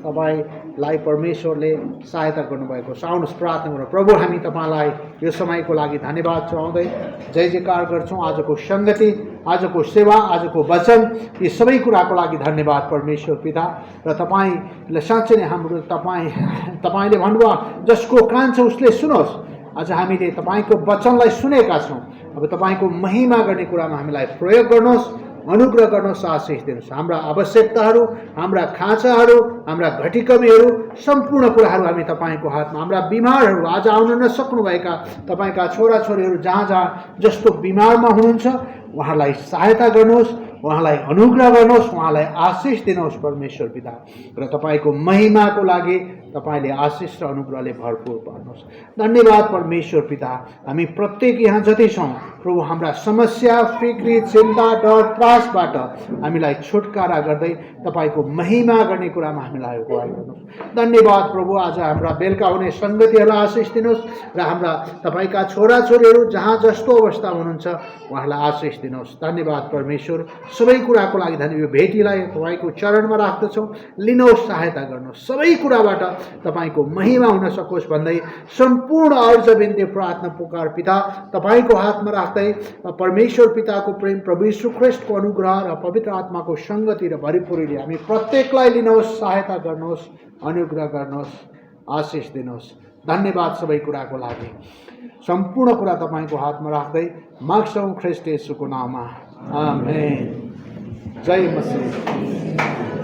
तपाईँलाई परमेश्वरले सहायता गर्नुभएको छ। आउनुहोस् प्रार्थना गरौँ। प्रभु, हामी तपाईँलाई यो समयको लागि धन्यवाद चढाउँदै जय जयकार गर्छौँ। आजको सङ्गति, आजको सेवा, आजको वचन, यी सबै कुराको लागि धन्यवाद परमेश्वर पिता। र तपाईँले साँच्चै नै हाम्रो तपाईँले भन्नुभयो जसको कान छ उसले सुनोस्। आज हामीले तपाईँको वचनलाई सुनेका छौँ। अब तपाईँको महिमा गर्ने कुरामा हामीलाई प्रयोग गर्नुहोस्, अनुग्रह गर्नुहोस्, आशिष दिनुहोस्। हाम्रा आवश्यकताहरू, हाम्रा खाँचाहरू, हाम्रा घटीकमीहरू, सम्पूर्ण कुराहरू हामी तपाईँको हातमा। हाम्रा बिमारहरू, आज आउन नसक्नुभएका तपाईँका छोराछोरीहरू जहाँ जहाँ जस्तो बिमारमा हुनुहुन्छ उहाँलाई सहायता गर्नुहोस्, उहाँलाई अनुग्रह गर्नुहोस्, उहाँलाई आशिष दिनुहोस् परमेश्वर पिता। र तपाईँको महिमाको लागि तपाईँले आशिष र अनुग्रहले भरपूर पार्नुहोस्। धन्यवाद परमेश्वर पिता। हामी प्रत्येक यहाँ जति छौँ प्रभु, हाम्रा समस्या, फिक्री, चिन्ता, डर त्रासबाट हामीलाई छुटकारा गर्दै तपाईँको महिमा गर्ने कुरामा हामीलाई अगुवाई गर्नुहोस्। धन्यवाद प्रभु। आज हाम्रा बेलुका हुने सङ्गतिहरूलाई आशिष दिनुहोस् र हाम्रा तपाईँका छोराछोरीहरू जहाँ जस्तो अवस्था हुनुहुन्छ उहाँलाई आशिष दिनुहोस्। धन्यवाद परमेश्वर। सबै कुराको लागि धन्यवाद। यो भेटीलाई तपाईँको चरणमा राख्दछौँ, लिनुहोस्, सहायता गर्नुहोस्, सबै कुराबाट तपाईँको महिमा हुन सकोस् भन्दै सम्पूर्ण अर्ज बिन्ती प्रार्थना पुकार पिता तपाईँको हातमा राख्दै परमेश्वर पिताको प्रेम, प्रभु यीशु ख्रीष्टको अनुग्रह र पवित्र आत्माको सङ्गति र भरिपुरीले हामी प्रत्येकलाई लिनुहोस्, सहायता गर्नुहोस्, अनुग्रह गर्नुहोस्, आशिष दिनुहोस्। धन्यवाद सबै कुराको लागि। सम्पूर्ण कुरा तपाईँको हातमा राख्दै माग्छौँ ख्रीष्ट येशूको नाममा, आमेन। जय मसीह।